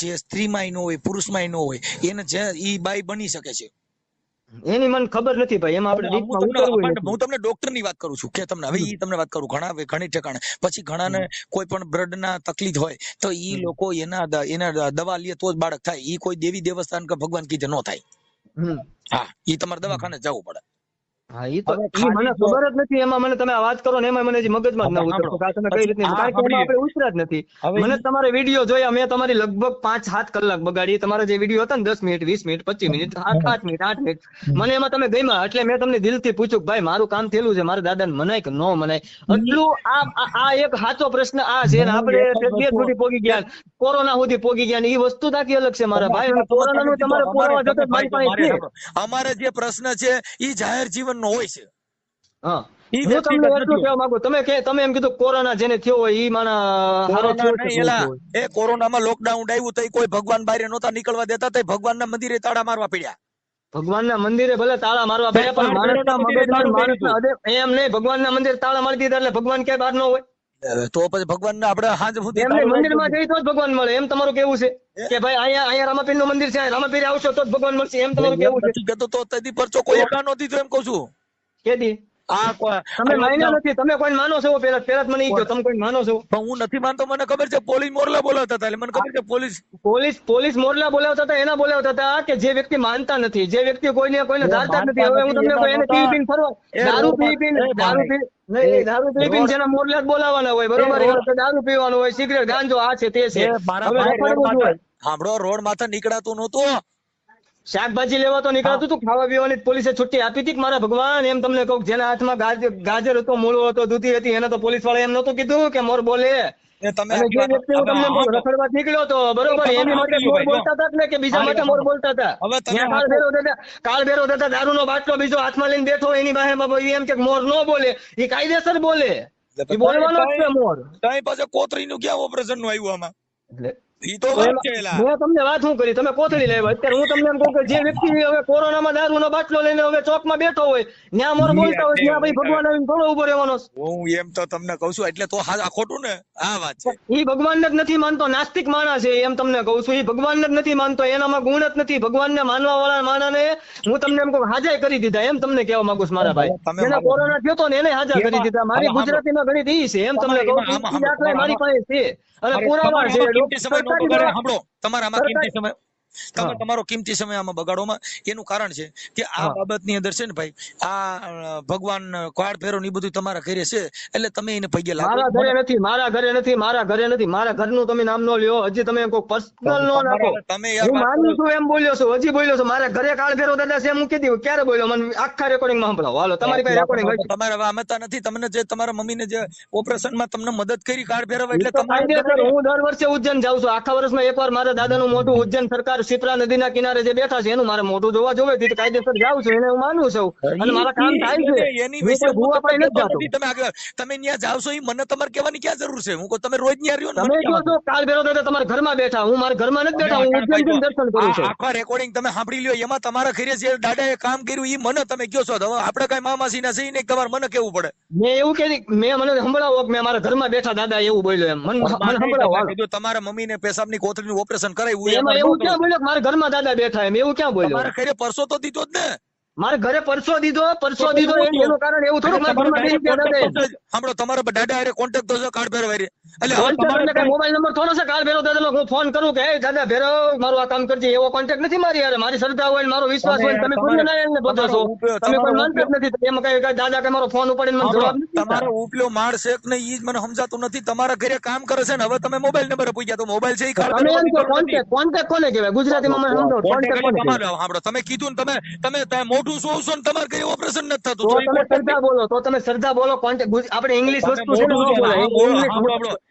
જે સ્ત્રીમાં ન હોય, પુરુષમાં ન હોય, એને જે ઈ બાઈ બની શકે છે. એની મને ખબર નથી ભાઈ, એમાં આપણે ડીપમાં ઉતરવું નથી. હું તમને ડોક્ટર ની વાત કરું છું કે તમને હવે ઈ તમને વાત કરું, ઘણી ઠેકાણે પછી ઘણાને કોઈ પણ બ્લડ ના તકલીફ હોય તો ઈ લોકો એના દવા લે તો જ બાળક થાય. ઈ કોઈ દેવી દેવસ્થાન કે ભગવાન કીધે ન થાય. હા, ઈ તમારે દવાખાને જવું પડે. હા, ઈ તો ઈ મને ખબર જ નથી. એમાં મને તમે આ વાત કરો ને એમાં મને હજી મગજમાં જ ન ઉતરતું કે આ તમે કઈ રીતની, કારણ કે એમાં આપણે ઉતરા જ નથી. મને તમારે વિડીયો જોયા, મેં તમારી લગભગ 5-7 કલાક બગાડી. તમારા જે વિડીયો હતા ને 10 minute 20 minute 25 minute 8 minute 8 minute, મને એમાં તમે ગમ્યા એટલે મેં તમને દિલથી પૂછ્યું કે ભાઈ મારું કામ થયેલું છે, મારા દાદાને મનાય કે ન મનાય. એટલું આ એક સાચો પ્રશ્ન આ છે ને આપણે તબિયત સુધી પોગી ગયા, કોરોના સુધી પોગી ગયા ને એ વસ્તુ તાકી અલગ છે મારા ભાઈ. કોરોનાનું તમારે પુરાવા જોતો મારી પાસે છે. અમારે જે પ્રશ્ન છે ઈ જાહેર જીવન નો હોય છે. હા, હું તમને એટલું કહેવા માંગુ, તમે એમ કીધું કોરોના જેને થયો હોય ઈ માણા હારો થયો છે. એ કોરોનામાં લોકડાઉન આવ્યું તો કોઈ ભગવાન બહાર નહોતા નીકળવા દેતા, તો ભગવાનના મંદિરે તાળા મારવા પડ્યા. ભગવાનના મંદિરે ભલે તાળા મારવા પડ્યા, પણ માણસના મગજમાં એમ નહીં. ભગવાનના મંદિરે તાળા મારી દીધા એટલે ભગવાન ક્યાંય બહાર ન હોય. તો પછી ભગવાન આપણે હાજ સુધી એમને મંદિરમાં જઈ તો જ ભગવાન મળે, એમ તમારું કેવું છે કે ભાઈ અહીંયા રામાપીર નું મંદિર છે, રામાપીર આવશો તો જ ભગવાન મળશે, એમ તમારું કેવું છે? તો તદી પરચો કોઈ એકા નહોતી તો એમ કહું છું. કેદી તમે માન્યા નથી? તમે કોઈ માનો છો? પેલા મને ઈ કહો, તમે કોઈ માનો છો? હું નથી માનતો. મને ખબર છે પોલીસ મોરલા બોલાવતા હતા, એટલે મને ખબર છે પોલીસ મોરલા બોલાવતા હતા. એના બોલાવતા હતા કે જે વ્યક્તિ માનતા નથી, જે વ્યક્તિ કોઈને ધારતા નથી. હવે હું તમને કહું, એને પી પીને ફરવા, દારૂ પી પીને જેના મોરલા જ બોલાવવાના હોય, બરોબર? દારૂ પીવાનું હોય, સિગરેટ ગાંજો આ છે તે છે. સાંભળો, રોડ માથે નીકળાતું નહોતું, શાકભાજી લેવા તો નીકળાતું હતું, ખાવા પીવાની પોલીસે છુટ્ટી આપી હતી. મારા ભગવાન, એમ તમને કહું, જેના હાથમાં ગાજર હતો, મૂળો હતો, દૂધી હતી, એને તો પોલીસ વાળા એમ નતું કીધું કે મોર બોલે. રખડવા નીકળ્યો હતો, બરોબર, એની માટે મોર બોલતા હતા એટલે કે બીજા માટે મોર બોલતા હતા. કાળભેરો દાદા દારૂ નો બાટલો બીજો હાથમાં લઈને બેઠો, એની પાસે એમ કે મોર ન બોલે, એ કાયદેસર બોલે, એ બોલવાનો જ છે મોર. પાસે કોતરી નું ક્યાં ઓપરેશન નું આવ્યું આમાં? મેં તમને વાત શું કરી, તમે કોથળી લેવા. અત્યારે હું તમને એમ કહું કે જે વ્યક્તિ હવે કોરોનામાં દારૂનો બાટલો લઈને હવે ચોકમાં બેઠો હોય, ત્યાં મોર બોલતા હોય, ત્યાં ભાઈ ભગવાન આવીને થોડો ઉભો રહેવાનો. હું એમ તો તમને કહું છું, એટલે તો આ ખોટું ને આ વાત છે. એ ભગવાનને જ નથી માનતો, નાસ્તિક માણસ છે, એમ તમને કહું છું. એ ભગવાનને જ નથી માનતો, એનામાં ગુણ જ નથી. ભગવાનને માનવા વાળા માણસને હું તમને એમ કહું હાજા કરી દીધા, એમ તમને કહેવા માંગુ છું મારા ભાઈ. જેને કોરોના થયો તો ને એને હાજા કરી દીધા. મારી ગુજરાતીમાં ગણિત ઈ છે, એમ તમને કહું છું. દાખલા મારી પાસે છે અને પુરાવા છે. તમારો કિંમતી સમય આમાં બગાડોમાં એનું કારણ છે કે આ બાબતની અંદર છે ને ભાઈ, આ ભગવાન કાળ ફેરો ની બધું તમારા ઘરે છે, એટલે તમે એને પગે લાગો. મારા ઘરે નથી, મારા ઘરનું તમે નામ નો લ્યો. હજી તમે કોઈ પર્સનલ નો નાખો. હું માનું છું એમ બોલ્યો છું, હજી બોલ્યો છું. મારા ઘરે કાળ ફેરો દાદા છે મૂકી દીધું, ક્યારે બોલ્યો? મને આખા રેકોર્ડિંગ માં સંભળાવો. હાલો, તમારી પાસે રેકોર્ડિંગ હોય. તમારે આમતા નથી. તમને જે તમારા મમ્મીને જે ઓપરેશન માં તમને મદદ કરી કાળ ફેરવા, એટલે હું દર વર્ષે ઉજ્જૈન જાઉં છું. આખા વર્ષમાં એકવાર મારા દાદાનું મોઢું ઉજ્જૈન સરકાર શિપ્રા નદીના કિનારે જે બેઠા છે એનું મારે મોઢું જોવા જોવે, કાયદેસર જાઉં છું, એને હું માનું છું અને મારા કામ થાય છે. એની વિશે તમે ત્યાં જાવ છો, મને તમારે કહેવાની ક્યાં જરૂર છે? હું તમે રોજ ત્યાં રહ્યો, તમે કહો છો કાળ ભેરો દાદા તમારા ઘરમાં બેઠા, હું મારા ઘરમાં નથી બેઠા, હું ઉજ્જૈન દર્શન કરું છું. આખા રેકોર્ડિંગ તમે સાંભળી લ્યો. એમાં તમારા ઘરે જે દાદાએ કામ કર્યું એ મને તમે કહો છો. હવે આપણે કઈ મામાસી ના સહી નહીં, તમારે મને કેવું પડે. મેં એવું કે મેં મને સંભળાવો કે મેં મારા ઘરમાં બેઠા દાદા એવું બોલ્યો, એમ મને સંભળાવો. તમારા મમ્મી ને પેશાબની કોથળીનું ઓપરેશન કરાવ્યું, એમાં એવું ક્યાં બોલ્યો મારા ઘરમાં દાદા બેઠા, એમ એવું ક્યાં બોલ્યો? મારા ઘરે પરસો તો દીધો જ ને. મારે ઘરે પરસો દીધો એનું કારણ એવું થોડું સાંભળો, તમારા દાદા હારે કોન્ટેક્ટ તો છે કાળ ભેરો હારે, એટલે મોબાઈલ નંબર થોડો છે કાળ ભેરો દાદા હું ફોન કરું કે દાદા ભેરો મારું આ કામ કરજે, એવો કોન્ટેક્ટ નથી મારી યાર. મારી શ્રદ્ધા હોય, મારો વિશ્વાસ હોય, તમે સૂર્યનારાયણ ને પૂછો છો, તમે કોઈ માનતા જ નથી. એમ કઈ દાદા કે મારો ફોન ઉપાડીને મને જવાબ નથી. તમારો ઉપલો માળ છે કે નહીં ઈ જ મને સમજાતું નથી. તમારા ઘરે કામ કરે છે ને, હવે તમે મોબાઈલ નંબર પૂછ્યા તો મોબાઈલ છે કોન્ટેક્ટ કોને કહેવાય ગુજરાતીમાં? મને સમજાવો કોન્ટેક્ટ કોને કહેવાય? સાંભળો, તમે કીધું ને તમે મોઢું શું છો ને તમારે કઈ ઓપરેશન નથી થતું, તો તમે શ્રદ્ધા બોલો, તો તમે શ્રદ્ધા બોલો. કોન્ટેક્ટ આપણે ઇંગ્લિશ વસ્તુ છે ને,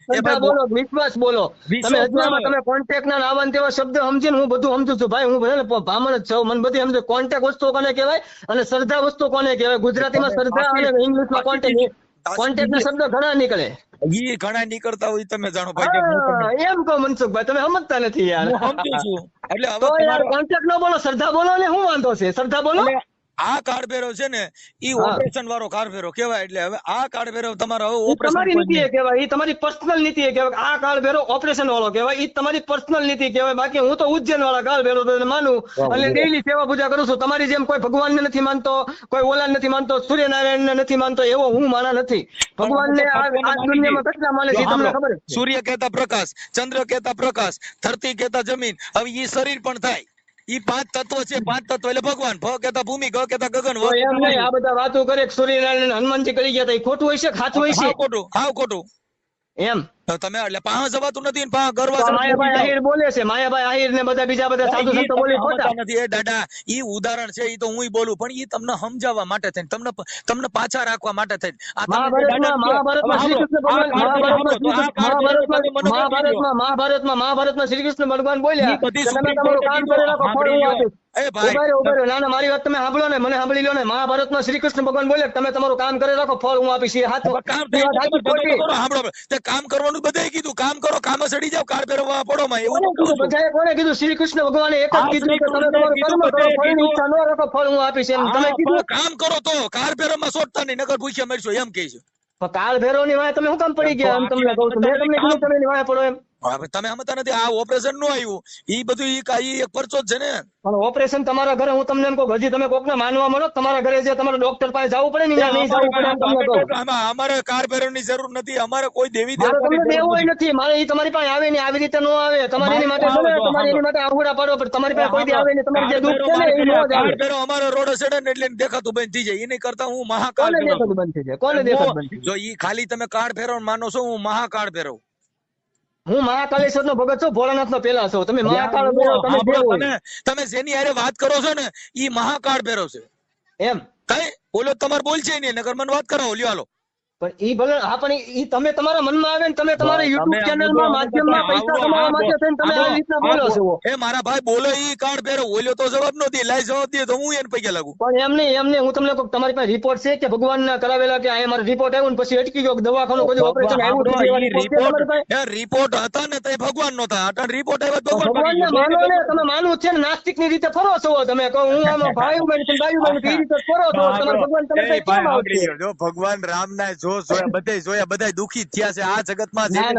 શ્રદ્ધા બોલો, વિશ્વાસ બોલો. તમે હજુ તમે કોન્ટેક્ટ ના નાવાન તેવા શબ્દ સમજીને હું બધું સમજુ છું ભાઈ. હું ભલે બ્રાહ્મણ જ છું, મને બધી સમજો. કોન્ટેક્ટ વસ્તુ કોને કહેવાય અને શ્રદ્ધા વસ્તુ કોને કહેવાય? ગુજરાતીમાં શ્રદ્ધા અને ઇંગ્લિશમાં કોન્ટેક્ટ. કોન્ટેક્ટ ના શબ્દ ઘણા નીકળે. ઈ ઘણા નીકળતા હોય તમે જાણો ભાઈ કે હું તમને હા, એમ કહો મનસુખભાઈ, તમે સમજતા નથી યાર. હું સમજુ છું એટલે હવે તો યાર તમારો કોન્ટેક્ટ નો બોલો, શ્રદ્ધા બોલો ને, શું વાંધો છે? શ્રદ્ધા બોલો. એટલે આ કાળભેરો છે ને ઈ હા. ઓપરેશન વાળો કાળભેરો કહેવાય. એટલે હવે આ કાળભેરો તમારો હવે ઈ ઓપરેશન તમારી નીતિ એ કહેવાય, ઈ તમારી પર્સનલ નીતિ એ કહેવાય. આ કાળ ભેરો ઓપરેશન વાળો કહેવાય, ઈ તમારી પર્સનલ નીતિ કહેવાય. બાકી હું તો ઉજ્જૈન વાળા કાળ ભેરો તને માનું અને ડેઈલી સેવા પૂજા કરું છું. તમારી જેમ કોઈ ભગવાનને નથી માનતો, કોઈ ઓલા નથી માનતો, સૂર્યનારાયણને નથી માનતો, એવો હું માના નથી. ભગવાનને આ દુનિયામાં કેટલા માને છે તમને ખબર છે? સૂર્ય કહેતા પ્રકાશ, ચંદ્ર કહેતા પ્રકાશ, ધરતી કહેતા જમીન, હવે ઈ શરીર પણ થાય. ઈ 5 તત્વ છે. 5 તત્વ એટલે ભગવાન. ભ કહેતા ભૂમિ, ગ કહેતા ગગન, તો એમ નહીં, આ બધા વાતો કરે કે સૂર્યનારાયણ હનુમાનજી કરી ગયા હતા, એ ખોટું હોય છે કે સાચું હોય છે? હાવ ખોટું, હાવ ખોટું. એમ તમે એટલે પાંચ જવાતું નથી ને પાંચ ગરવા તો માયાભાઈ આહિર બોલે છે, માયાભાઈ આહિર ને બધા બીજા બધા સાધુ સંતો બોલે ખોટા. નથી. એ દાદા ઈ ઉદાહરણ છે, ઈ તો હુંય બોલું, પણ ઈ તમને સમજાવવા માટે થઈને, તમને પાછા રાખવા માટે થઈને. આ તમે મહાભારતમાં શ્રી કૃષ્ણ ભગવાન મહાભારતમાં શ્રી કૃષ્ણ ભગવાન બોલ્યા કે તમે તમારું કામ કરી રાખો, ફળ હું આપીશ. એ ભાઈ ઉભા રહ્યો. ના ના, મારી વાત તમે સાંભળો ને, મને સાંભળી લો ને. મહાભારતમાં શ્રી કૃષ્ણ ભગવાન બોલ્યા કે તમે તમારું કામ કરી રાખો, ફળ હું આપીશ. એ હાથ કામ તે કામ કરવાનું બધાય કીધું, કામ કરો, કામ સડી જાવ, કાળ ફેરવવા પડો માં એવું બધાએ કોને કીધું? શ્રી કૃષ્ણ ભગવાને એક જ કીધું કે તમે તમારું કર્મ કરો, ફળની ઈચ્છા ન રાખો, ફળ હું આપીશ. એમ તમે કીધું કામ કરો તો કાળ ફેરવમાં સોટતા નહીં, નકર ભૂખ્યા મરશો એમ કહે છે. પણ કાળ ભૈરવ ની વાય તમે શું કામ પડી ગયા? એમ તમને કહું છું, મેં તમને કીધું તમે એની વાય પડો એમ. હવે તમે સમજતા નથી. આ ઓપરેશન નું આવ્યું ઈ બધું ઈ એક પરચો જ છે ને. પણ ઓપરેશન તમારા ઘરે, હું તમને એમ કહું, હજી તમે કોકને માનવા માંડો, તમારા ઘરે જે તમારા ડોક્ટર પાસે જવું પડે ને, ત્યાં નહીં જવું પડે એમ તમને કહું. અમારે કાળ ફેરવ ની જરૂર નથી. અમારે કોઈ દેવી મારે તમને દેવું નથી. મારે ઈ તમારી પાસે આવે ને આવી રીતે ન આવે. તમારે એની માટે છે ને, તમારે એની માટે આંગુડા પાડો, પણ તમારી પાસે કોઈ દી આવે ને, તમારે જે દુઃખ છે ને એ ન જ આવે. અમારો રોડ સડે ને એટલે દેખાતું બંધ થઈ જાય. એની કરતા હું મહાકાળ કોને દેખાતું બંધ થઈ જાય? કોને દેખાતું બંધ થઈ જાય? જો ઈ ખાલી તમે કાળ ફેરવ માનો છો, હું મહાકાળ ફેરવ. હું મહાકાલેશ્વર નો ભગત છું, ભોળાનાથ નો પેલા છો. તમે મહાકાળ ભૈરવ, તમે જે હોય. તમે જેની હારે વાત કરો છો ને ઈ મહાકાળ ભૈરવ છે. એમ કઈ ઓલો તમારે બોલ છે ને, નકર મને વાત કરાવો લ્યો હાલો. પણ ઈ ભલે હા, પણ ઈ તમે તમારા મનમાં આવે ને, તમે તમારા YouTube ચેનલમાં માધ્યમમાં પૈસા કમાવા માટે થઈને તમે આ રીતના બોલો છો. એ મારા ભાઈ બોલો ઈ કાળ ભૈરવ, ઓલ્યો તો જવાબ નો દે, લાઈ જવાબ દે તો હું એને પૈસા લાગુ. પણ એમ નહીં, હું તમને કહું, તમારી પાસે રિપોર્ટ છે કે ભગવાન ના કરાવેલા કે આ મારો રિપોર્ટ આવ્યો ને પછી અટકી ગયો, દવાખાનું કોઈ ઓપરેશન આવ્યું? રિપોર્ટ હતા ને તે ભગવાન નો હતા, અટાણ રિપોર્ટ આવ્યો ભગવાન ને માનો ને, તમે માનવું છે ને, નાસ્તિક ની રીતે ફરો છો તમે. કહો હું આમાં ભાઈ બન છું, બાયુ બન છું, એ રીતે ફરો છો. તમારા ભગવાન તમે કઈ કેમ આવશે? જો ભગવાન રામ ના જોયા બધા દુખી થયા છે આ જગતમાં. ના,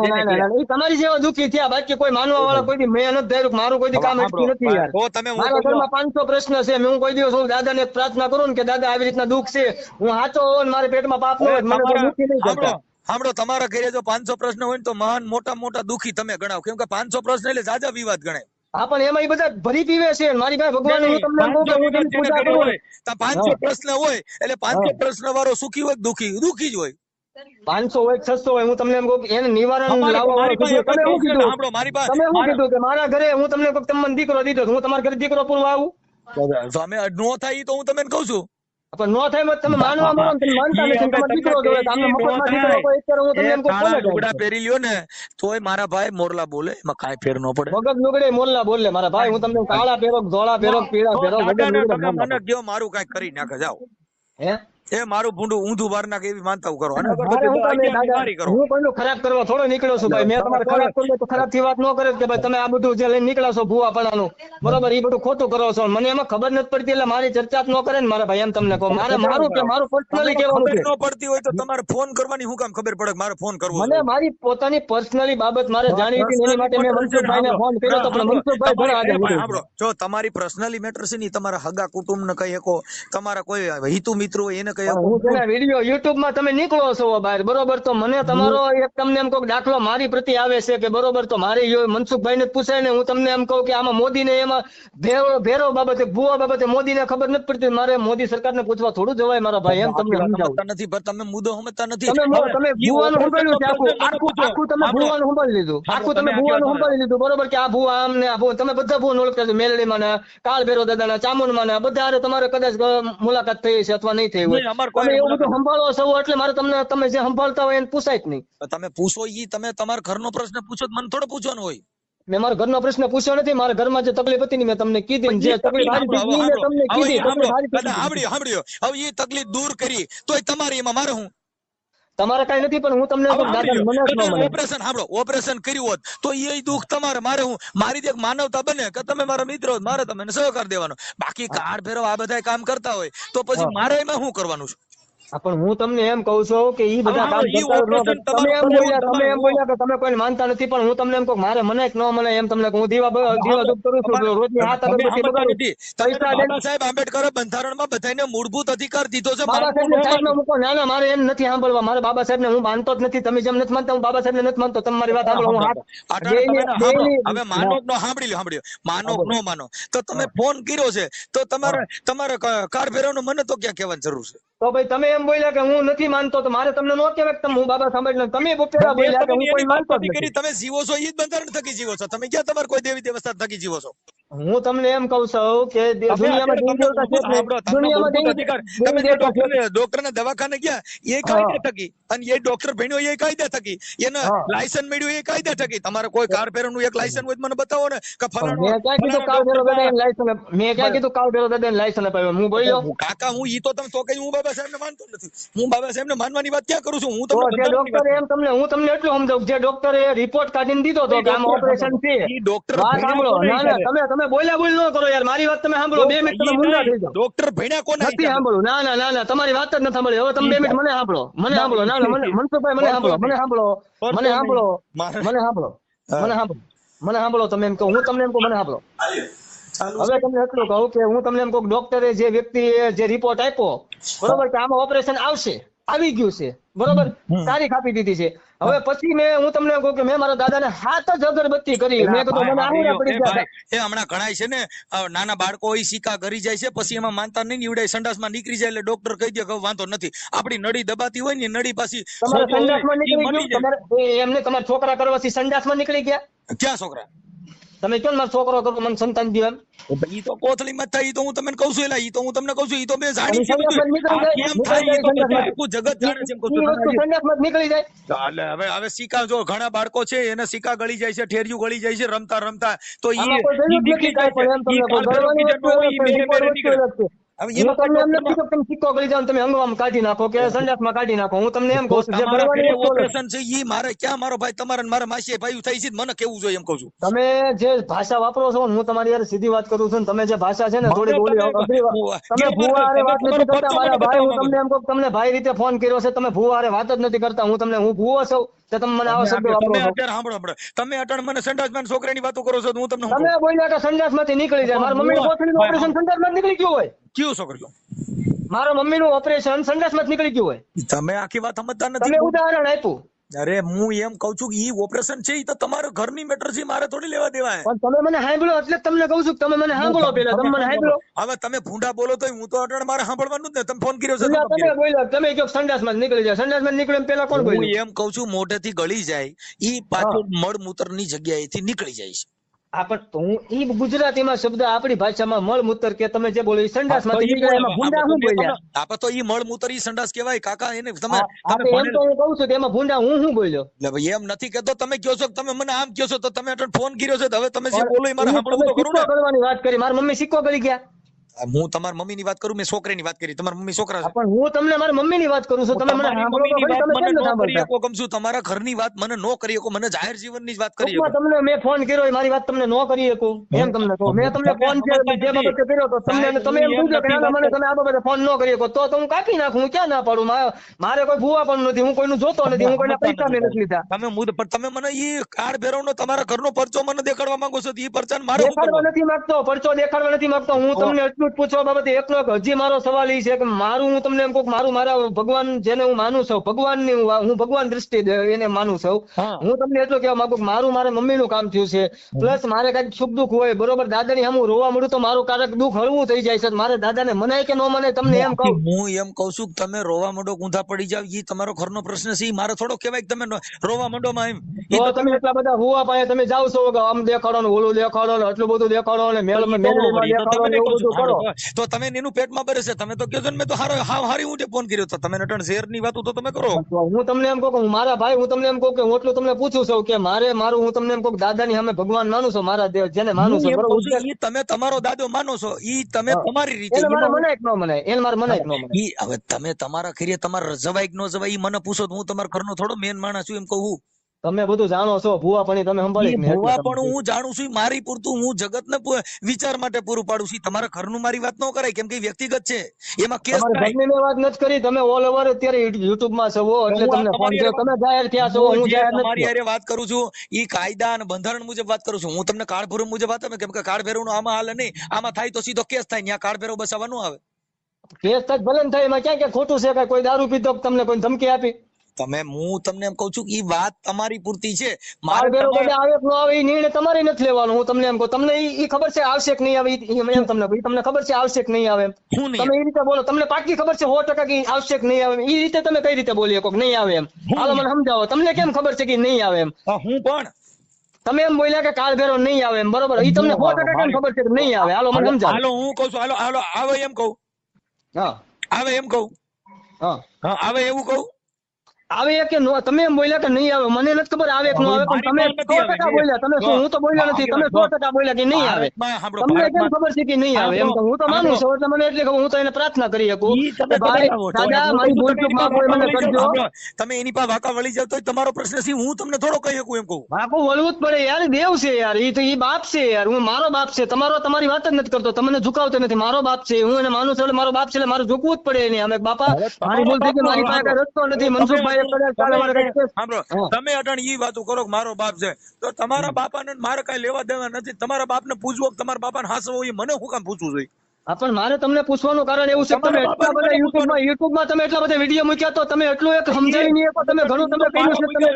તમારી જેવા દુઃખી થયા, બાકી કોઈ માનવા વાળા કોઈ દી મેં નથી ધાર્યું, મારું કોઈ દી કામ અટક્યું નથી યાર. મારા ઘરમાં 500 પ્રશ્ન છે. હું કોઈ દિવસ દાદા ને પ્રાર્થના કરું ને કે દાદા આવી રીતના દુઃખ છે, હું સાચો હોઉં ને મારા પેટમાં પાપ ન હોય, મને કોઈ દુઃખી નહીં કરતા. સાંભળો, તમારા ઘરે જો 500 પ્રશ્ન હોય ને તો મહાન મોટા દુઃખી તમે ગણાવ, કેમ કે 500 પ્રશ્ન એટલે જાજા વિવાદ ગણાય. હા, પણ એમાં એ બધા ભરી પીવે છે. મારી પાસે ભગવાન, હું તમને કહું કે હું તેની પૂજા કરું. 500 પ્રશ્ન હોય એટલે 500 પ્રશ્ન વાળો સુખી હોય દુઃખી જ હોય. 500 હોય 600 હોય, હું તમને એમ કહું એને નિવારણ લાવવા વાળો છું. તમે શું કીધું કે મારા ઘરે હું તમને કહું તમે મને દીકરો દીધો, હું તમારા ઘરે દીકરો પૂરવા આવું? અમે નો થાય તો હું તમને કહું છું. પણ નો થાય તમે માનવા માંડો, તમે માનતા નથી, તમારો દીકરો જોડે તમે મફતમાં દીકરો કોઈ અત્યારે હું તમને એમ કહું કોને લુગડા પહેરી લ્યો ને તોય મારા ભાઈ મોરલા બોલે, એમાં કાંઈ ફેર ન પડે. વગર લુગડે મોરલા બોલે મારા ભાઈ. હું તમને કાળા પહેરો, ધોળા પહેરો, પીળા પહેરો, વગર લુગડે મને કયો મારું કાંઈ કરી નાખે જાઓ. હે એ મારું ભૂંડું ઊંધું વાર નાખે એવી માનતા કરો. હું કોઈનું ખરાબ કરવા થોડો નીકળ્યો છું ભાઈ. મેં તમારે ખરાબ કરવું તો ખરાબ થી વાત ન કરે કે ભાઈ તમે આ બધું જે લઈને નીકળ્યા છો ભૂવાપણાનું, બરોબર, એ બધું ખોટું કરો છો. મને એમાં ખબર નથી પડતી એટલે મારી ચર્ચા ન કરે ને મારા ભાઈ. એમ તમને કહું, મારું પર્સનલી કહેવાનું છે. ન પડતી હોય તો તમારે ફોન કરવાની શું કામ ખબર પડે મારે ફોન કરવો? મને મારી પોતાની પર્સનલી બાબત મારે જાણવી હતી, એની માટે મેં મનસુખભાઈને ફોન કર્યો હતો, પણ મનસુખભાઈ ઘણા આગળ. જો તમારી પર્સનલી મેટર છે ને, તમારા હગા કુટુંબ ને કહી શકો, તમારા કોઈ હિતુ મિત્રો એને કહી શકો. વિડીયો યુટ્યુબ માં તમે નીકળો છો બહાર, બરોબર, તો મને તમારો એક તમને એમ કહું દાખલો મારી પ્રતિ આવે છે કે બરોબર, તો મારે મનસુખભાઈ ને પૂછાય ને, હું તમને એમ કહું કે આમાં મોદી ને એમાં ભેરો બાબતે ભૂવા બાબતે મોદી ને ખબર નથી પડતી, મારે મોદી સરકાર ને પૂછવા થોડું જવાય મારા ભાઈ. એમ તમને સમજાવું નથી, પણ તમે મુદ્દો સમજતા નથી. તમે ભૂવાનું સંભાળ્યું છે, આખું તમે ભૂવાનું સંભાળી લીધું, તમે ભૂવાનું સંભાળી લીધું, બરોબર, કે આ ભૂવા આમ ને આ ભૂ, તમે બધા ભૂ ઓળખતા છો, મેલડીમાં ને કાળ ભેરો દાદા ના ચામુંડમાં ને બધા તમારે કદાચ મુલાકાત થઈ છે અથવા નહીં થઈ હોય. એવું બધું સંભાળો છો એટલે મારે તમને તમે જે સંભાળતા હોય એને પૂછાય જ નહીં. તમે પૂછો ઈ તમે તમારા ઘરનો પ્રશ્ન પૂછો, મને થોડો પૂછવાનો હોય. મેં મારા ઘરનો પ્રશ્ન પૂછ્યો નથી. મારા ઘરમાં જે તકલીફ હતી ને મેં તમને કીધી, જે તકલીફ આવી હતી મેં તમને કીધી. સાંભળ્યો. હવે એ તકલીફ દૂર કરી તોય તમારી એમાં મારે હું તમારે કઈ નથી, પણ હું તમને કહું, દાદા મને જ ન મળે. ઓપરેશન સાંભળો, ઓપરેશન કર્યું હોત તો એ દુઃખ તમારે, મારે હું મારી એક માનવતા બને કે તમે મારા મિત્રો મારે તમને સહકાર દેવાનો. બાકી કાર્ડ ફેરવ આ બધા કામ કરતા હોય તો પછી મારે એમાં શું કરવાનું છે? પણ હું તમને એમ કહું છું કે ઈ બધા કામ ઈ કરતા હોય. ઓપરેશન તમે એમ તમારું બોલ્યા કે તમે કોઈને માનતા નથી, પણ હું તમને એમ કહું મારે મને ન મને એમ તમને કહું, હું દીવા ધૂપ કરું છું, રોજની 7 અગરબત્તી બગાડું. પૈસા દે. બાબા સાહેબ આંબેડકરે બંધારણમાં બધાને મૂળભૂત અધિકાર દીધો છે. બાબા સાહેબ ને સાઈડમાં મૂકો. ના ના, મારે એમ નથી સાંભળવા. મારે બાબા સાહેબ ને હું માનતો જ નથી. તમે જેમ નથી માનતા, હું બાબા સાહેબ ને નથી માનતો. તમારી વાત સાંભળો. હું હવે માનો નો સાંભળી માનો નો માનો તો તમે ફોન કર્યો છે તો તમારે કાર્ડ ફેરવવાનું મને તો ક્યાં કહેવાની જરૂર છે? તો ભાઈ તમે એમ બોલ્યા કે હું નથી માનતો, તો મારે તમને નો કહેવાય કે હું બાબા સાંભળી. તમે પેલા બોલ્યા કે હું કોઈ માનતો જ નથી. તમે જીવો છો ઈ જ બંધારણ થકી જીવો છો. તમે ક્યાં તમારે કોઈ દેવી દેવતા થકી જીવો છો? હું તમને એમ કહું છું કે દુનિયામાં દેવી દેવતા છે જ નહીં. દુનિયામાં દેવી દેવતા છે. ડોક્ટર ને દવાખાને ગયા એ કાયદા થકી, અને એ ડોક્ટર ભણ્યો એ કાયદા થકી, એને લાયસન્સ મળ્યું એ કાયદા થકી. તમારે કોઈ કાર ફેરવવાનું એક લાયસન્સ હોય મને બતાવો ને કે ફલાણો. મેં ક્યાં કીધું કાર ફેરવ દાદા લાયસન્સ? મેં ક્યાં કીધું કાર ફેરવ દાદા લાયસન્સ અપાવ્યો? હું બોલ્યો કાકા હું ઈ તો તમે તો કઈ હું બાબા સાહેબ ને માનતો નથી. હું બાબા સાહેબ ને માનવાની વાત ક્યાં કરું છું? હું તો જે ડોક્ટરે એમ તમને હું તમને એટલું સમજાવું, જે ડોક્ટરે રિપોર્ટ કાઢીને દીધો તો કે આમાં ઓપરેશન છે. વાત સાંભળો. ના ના, તમે બોલ્યા બોલ ન કરો યાર. મારી વાત તમે સાંભળો. 2 મિનિટ તમે મુંડા થઈ જાઓ. ડોક્ટર ભણ્યા કોને નથી સાંભળો. ના ના ના ના, તમારી વાત જ નથી સાંભળી. હવે તમે 2 મિનિટ મને સાંભળો. મને સાંભળો. ના ના, મનસુખભાઈ મને સાંભળો. મને સાંભળો. મને સાંભળો. મને સાંભળો. મને સાંભળો. મને સાંભળો. તમે એમ કહો, હું તમને એમ કહું, મને સાંભળો. હવે તમને એટલું કહું કે હું તમને એમ કહું, ડોક્ટરે જે વ્યક્તિએ જે રિપોર્ટ આપ્યો બરોબર કે આમાં ઓપરેશન આવશે, આવી ગયું છે બરોબર, તારીખ આપી દીધી છે. હવે પછી હું તમને કહું કે મેં મારા દાદાને 7 જ અગરબત્તી કરી. મેં કીધું મને આહુડા પડી ગયા. એ હમણાં ઘણાય છે ને નાના બાળકો હોય સિક્કા કરી જાય છે, પછી એમાં માનતા નહીં નીવડાય, સંડાસમાં નીકળી જાય એટલે ડોક્ટર કહી દે કે વાંધો નથી. આપણી નળી દબાતી હોય ને, નળી પાછી તમારા સંડાસમાં નીકળી ગયું. એમને તમારા છોકરા કરવાથી સંડાસમાં નીકળી ગયા. ક્યાં છોકરા? તમે કેમ મારો છોકરો કરો મને સંતાન દો એમ? ઈ તો કોથળી માં થાય. ઈ તો હું તમને કહું છું. એલા ઈ તો હું તમને કહું છું. ઈ તો મેં જાણી છે. જગત જાણે છે એમ કહું છું. સંડાસમાં નીકળી જાય. હવે સિક્કા જો ઘણા બાળકો છે એને સિક્કા ગળી જાય છે, ઠેરિયું ગળી જાય છે રમતા રમતા, તો આમાં કોઈ ભેગું જ નથી કાંઈ પણ એમ તમને કહું. ગળવાની વસ્તુ અલગ છે. હું તમને એમ નથી કહું તમે સિક્કો ગળી જાઓ તમે અંગવામાં કાઢી નાખો કે સંડાસમાં કાઢી નાખો. હું તમને એમ કહું છું જે ગળવાની વસ્તુ ઓપરેશન છે ઈ મારે ક્યાં મારો ભાઈ તમારા ને મારા માસી ભાઈ થઈ છે મને કેવું જોઈએ એમ કહું છું. તમે જે ભાષા વાપરો છો, હું તમારી યાર સીધી વાત કરું છું, તમે જે ભાષા છે ને થોડી બોલી તમે ભૂવા હારે વાત નથી કરતા મારા ભાઈ. હું તમને એમ કહું તમને ભાઈ રીતે ફોન કર્યો છે, તમે ભૂવા હારે વાત જ નથી કરતા. હું ભૂવો છું તો તમે મને આવા શબ્દો વાપરો છો. અત્યારે સાંભળો, તમે અટણ મને સંડાસમાં છોકરાની વાતો કરો છો. હું તમને તમે બોલ્યા કે સંડાસમાંથી નીકળી જાય. મારા મમ્મીનું કોથળીનું ઓપરેશન સંડાસમાં નીકળી ગયું હોય. કયું છોકરીઓ? મારા મમ્મીનું ઓપરેશન સંડાસમાં નીકળી ગયું હોય. તમે આખી વાત સમજતા નથી. તમે ઉદાહરણ આપ્યું. અરે હું એમ કઉ છું કે ઈ ઓપરેશન છે ઈ તો તમારા ઘરની મેટર છે, મારે થોડી લેવા દેવા. પણ તમે મને સાંભળો એટલે તમને કહું છું કે તમે મને સાંભળો પેલા. તમે મને સાંભળો. હવે તમે ભૂંડા બોલો તો હું તો અટણ મારે સાંભળવાનું જ ને. તમે ફોન કર્યો છે. તમે બોલ્યા તમે કહો સંડાસમાં નીકળી જાય. સંડાસમાં નીકળે પેલા કોણ બોલ્યું? હું એમ કઉ છું મોઢેથી ગળી જાય ઈ પાછું મળમૂત્ર ની જગ્યાએથી નીકળી જાય છે. હું ઈ ગુજરાતીમાં શબ્દ આપણી ભાષામાં મળમૂત્ર કે તમે જે બોલો સંડાસમાંથી નીકળે એમાં ભૂંડા હું બોલ્યા? આપે તો ઈ મળમૂત્ર ઈ સંડાસ કહેવાય કાકા. એને તમે એમ તો હું કહું છું કે એમાં ભૂંડા હું બોલ્યો? એટલે ભાઈ એમ નથી કહેતો. તમે કહો છો તમે મને આમ કહો છો તો તમે અટણ ફોન કર્યો છે. હવે તમે જે બોલો એ મારે સાંભળવું તો ખરું ને. સિક્કો કરવાની વાત કરી. મારી મમ્મી સિક્કો કરી ગયા. હું તમારી મમ્મી ની વાત કરું, મેં છોકરીની વાત કરી. તમારા મમ્મી છોકરા છે. પણ હું તમને મારી મમ્મી ની વાત કરું છું. તમે મને સાંભળો તો ખરી. તમે કેમ ન સાંભળતા? કમ છું તમારા ઘરની વાત મને નો કરી શકો, મને જાહેર જીવનની જ વાત કરી શકો. તમને મેં ફોન કર્યો મારી વાત તમને નો કરી શકું એમ તમને કહું. મેં તમને ફોન જે બાબતે કર્યો તો તમને તમે એમ કીધું કે ના મને તમે આ બાબતે ફોન નો કરી શકો તો હું કાપી નાખું. હું ક્યાં ના પાડું? મારે કોઈ ભૂવા પણ નથી. હું કોઈનું જોતો નથી. હું કોઈના પૈસા મેં નથી લીધા. તમે મને ઈ કાર્ડ ભેરવનો તમારા ઘરનો પરચો મને દેખાડવા માંગો છો. ઈ પરચા મારે દેખાડવા નથી માંગતો. પરચો દેખાડવા નથી માંગતો. હું તમને એટલું જ પૂછવા બાબતે હજી મારો સવાલ એ છે કે મારું હું તમને એમ કહું મારું મારા ભગવાન જેને હું માનું છું, ભગવાનની હું ભગવાન દ્રષ્ટિ એને માનું છું. હું તમને એટલું કહેવા માંગુ મારું મારા મમ્મીનું કામ થયું છે. પ્લસ મારે કઈક સુખ દુઃખ હોય બરોબર, દાદાની સામે રોવા મળ્યું તો મારું કારક દુઃખ હળવું થઈ જાય છે. મારે દાદાને મનાય કે ન મનાય તમને એમ કહું. હું એમ કહું છું કે તમે રોવા માંડો, ઊંધા પડી જાવ, એ તમારો ઘરનો પ્રશ્ન છે. મારે થોડો કહેવાય કે તમે રોવા માંડો માં એમ. તો તમે એટલા બધા હુવા પાસે તમે જાવ છો કે આમ દેખાડો ને ઓલું દેખાડો ને આટલું બધું દેખાડો ને મેળમાં દેખાડો ને એવું બધું કરો. તો તમે એનું પેટમાં બરે છે તમે તો કહો છો ને મેં તો હારી ઊંટે ફોન કર્યો તો તમે નટણ ઝેર ની વાતો તો તમે કરો. તો હું તમને એમ કહું કે મારા ભાઈ હું તમને એમ કહું કે હું એટલું તમને પૂછું છું કે મારું હું તમને એમ કહું દાદાની સામે ભગવાન માનું છું મારા દેવ જેને માનું છું હું એમ બરોબર કહું છું, ઈ તમે તમારો દાદો માનો છો ઈ તમે તમારી રીતે એને મારે એમાં મનાય કે ન મનાય એને મારે મનાય કે ન મનાય ઈ હવે તમે તમારા ખીરે તમારે જવાય કે ન જવાય ઈ મને પૂછો તો હું તમારા ઘરનો થોડો મેન માણસ છું એમ કહું. તમે બધું જાણો છો ભૂવા પણ તમે સંભાળી ઈ કે નહીં એટલે ભૂવા તમને પણ હું જાણું છું મારી પૂરતું હું જગતને વિચાર માટે પૂરું પાડું છું. તમારા ઘરનું મારી વાત ન કરાય કેમ કે વ્યક્તિગત છે એમાં કેસ તમારી થાય. ઘરની મેં વાત નથી કરી તમે ઓલ ઓવર અત્યારે યુટ્યુબ માં છો એટલે હું આ તમને ફોન તમારી કર્યો તમે જાહેર થયા છો હું હું જે જાહેર તમારી નથી હારે વાત કરું છું ઈ કાયદા અને બંધારણ મુજબ વાત કરું છું. હું તમને કાળભેરવ મુજબ વાત કેમ કે કાળભેરવ નો આમાં હાલે નહીં. આમાં થાય તો સીધો કેસ થાય ત્યાં કાળભેરવ બસાવવાનું આવે. કેસ તક ભલે ને થાય એમાં ક્યાં ક્યાં ખોટું છે કાંઈ કોઈ દારૂ પીધો કે તમને કોઈ ધમકી આપી હું તમને એમ કહું છું કે ઈ વાત તમારી પૂરતી છે. બાર મારે બેરો તમારે કદાચ આવે કે ન આવે એ નિર્ણય તમારે નથી લેવાનો હું તમને એમ કહું તમને ઈ ખબર છે આવશે કે નહીં આવે એમ તમને કહું. ઈ તમને ખબર છે આવશે કે નહીં આવે એમ શું નહીં તમે એ રીતે બોલો તમને પાકી ખબર છે 100% કે આવશે કે નહીં આવે એ રીતે તમે કઈ રીતે બોલી શકો કે નહીં આવે એમ હાલો મને સમજાવો તમને કેમ ખબર છે કે નહીં આવે એમ હું પણ તમે એમ બોલ્યા કે કાળ ભેરો નહીં આવે એમ બરોબર ઈ તમને 100% કેમ ખબર છે કે નહીં આવે હાલો મને સમજાવો હાલો હું કહું છું હાલો હાલો આવે એમ કહું હા આવે એમ કહું હા હા આવે એવું કહું આવે કે નો તમે એમ બોલ્યા કે નહીં આવે મને નથી ખબર આવે કે ન આવે પણ તમે 100% બોલ્યા તમે શું હું તો બોલ્યો નથી તમે 100% બોલ્યા કે નહીં આવે તમને કેમ ખબર છે કે નહીં આવે એમ તો હું તો માનું છું એટલે મને એટલે ખબર હું તો એને પ્રાર્થના કરી શકું કે ભાઈ દાદા મારી ભૂલચૂક માફ હોય મને કરજો તમે એની પાસે વાંકા વળી જાવ તો તમારો પ્રશ્ન છે હું તમને થોડો કહી શકું એમ કહું. બાપુ વળવું જ પડે યાર દેવ છે યાર ઈ તો ઈ બાપ છે યાર હું મારો બાપ છે તમારો તમારી વાત જ નથી કરતો તમને ઝુકાવતો નથી મારો બાપ છે હું એને માનું છું એટલે મારો બાપ છે એટલે મારે ઝૂકવું જ પડે એને અમે બાપા મારી ભૂલ થઈ કે મારી પાસે કાંઈ રસ્તો નથી મનસુખભાઈ તમે અટણ ઈ વાતો કરો કે મારો બાપ છે તો તમારા બાપાને મારે કઈ લેવા દેવા નથી. તમારા બાપને પૂછવો કે તમારા બાપાને હાસવો એ મને શું કામ પૂછવું જોઈએ. પણ મારે તમને પૂછવાનું કારણ એવું છે કે તમે એટલા બધા યુટ્યુબમાં તમે એટલા બધા વિડીયો મૂક્યા તો તમે એટલું એક સમજાવી નહીં શકો તમે ઘણું તમે કહ્યું છે તમે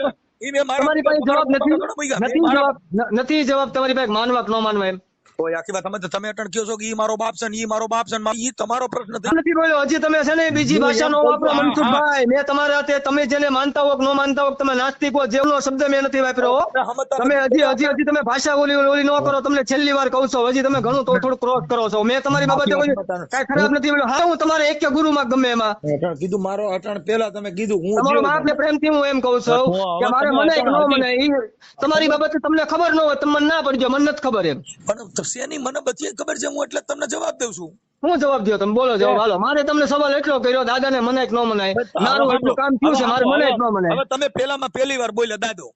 તમારી પાસે જવાબ નથી જવાબ તમારી પાસે માનવા કે ન માનવા એમ આખી વાત તમે અટણ કહો છો કે ઈ મારો બાપ છે ને ઈ મારો બાપ છે ને ઈ તમારો પ્રશ્ન નથી બોલ્યો હજી તમે છે ને બીજી ભાષા નો વાપરો મનસુખભાઈ મેં તમારા તે તમે જેને માનતા હો કે ન માનતા હો તમે નાસ્તિક હો જેવનો શબ્દ મેં નથી વાપર્યો તમે હજી તમે ભાષા ઓલી ન કરો તમને છેલ્લી વાર કહું છું હજી તમે ઘણું થોડું ક્રોસ કરો છો મેં તમારી બાબતે કઈ ખરાબ નથી બોલ્યો હા હું તમારે એક ગુરુ માં ગમે એમાં કીધું મારો અટણ પેલા તમે કીધું હું તમારો બાપ ને પ્રેમથી હું એમ કહું છું કે મારે મને કે ન મને તમારી બાબતે તમને ખબર ન હોય તમને ના પડજો મને નથી ખબર એમ પણ શેની મને બધી ખબર છે હું એટલે તમને જવાબ દઉં છું. હું જવાબ દો તમે બોલો જવાબ હાલો મારે તમને સવાલ એટલો કર્યો દાદા ને મનાય કે ન મનાય મારું એટલું કામ થયું છે મારે મનાય કે ન મનાય. હવે તમે પેલામાં પહેલી વાર બોલ્યા દાદો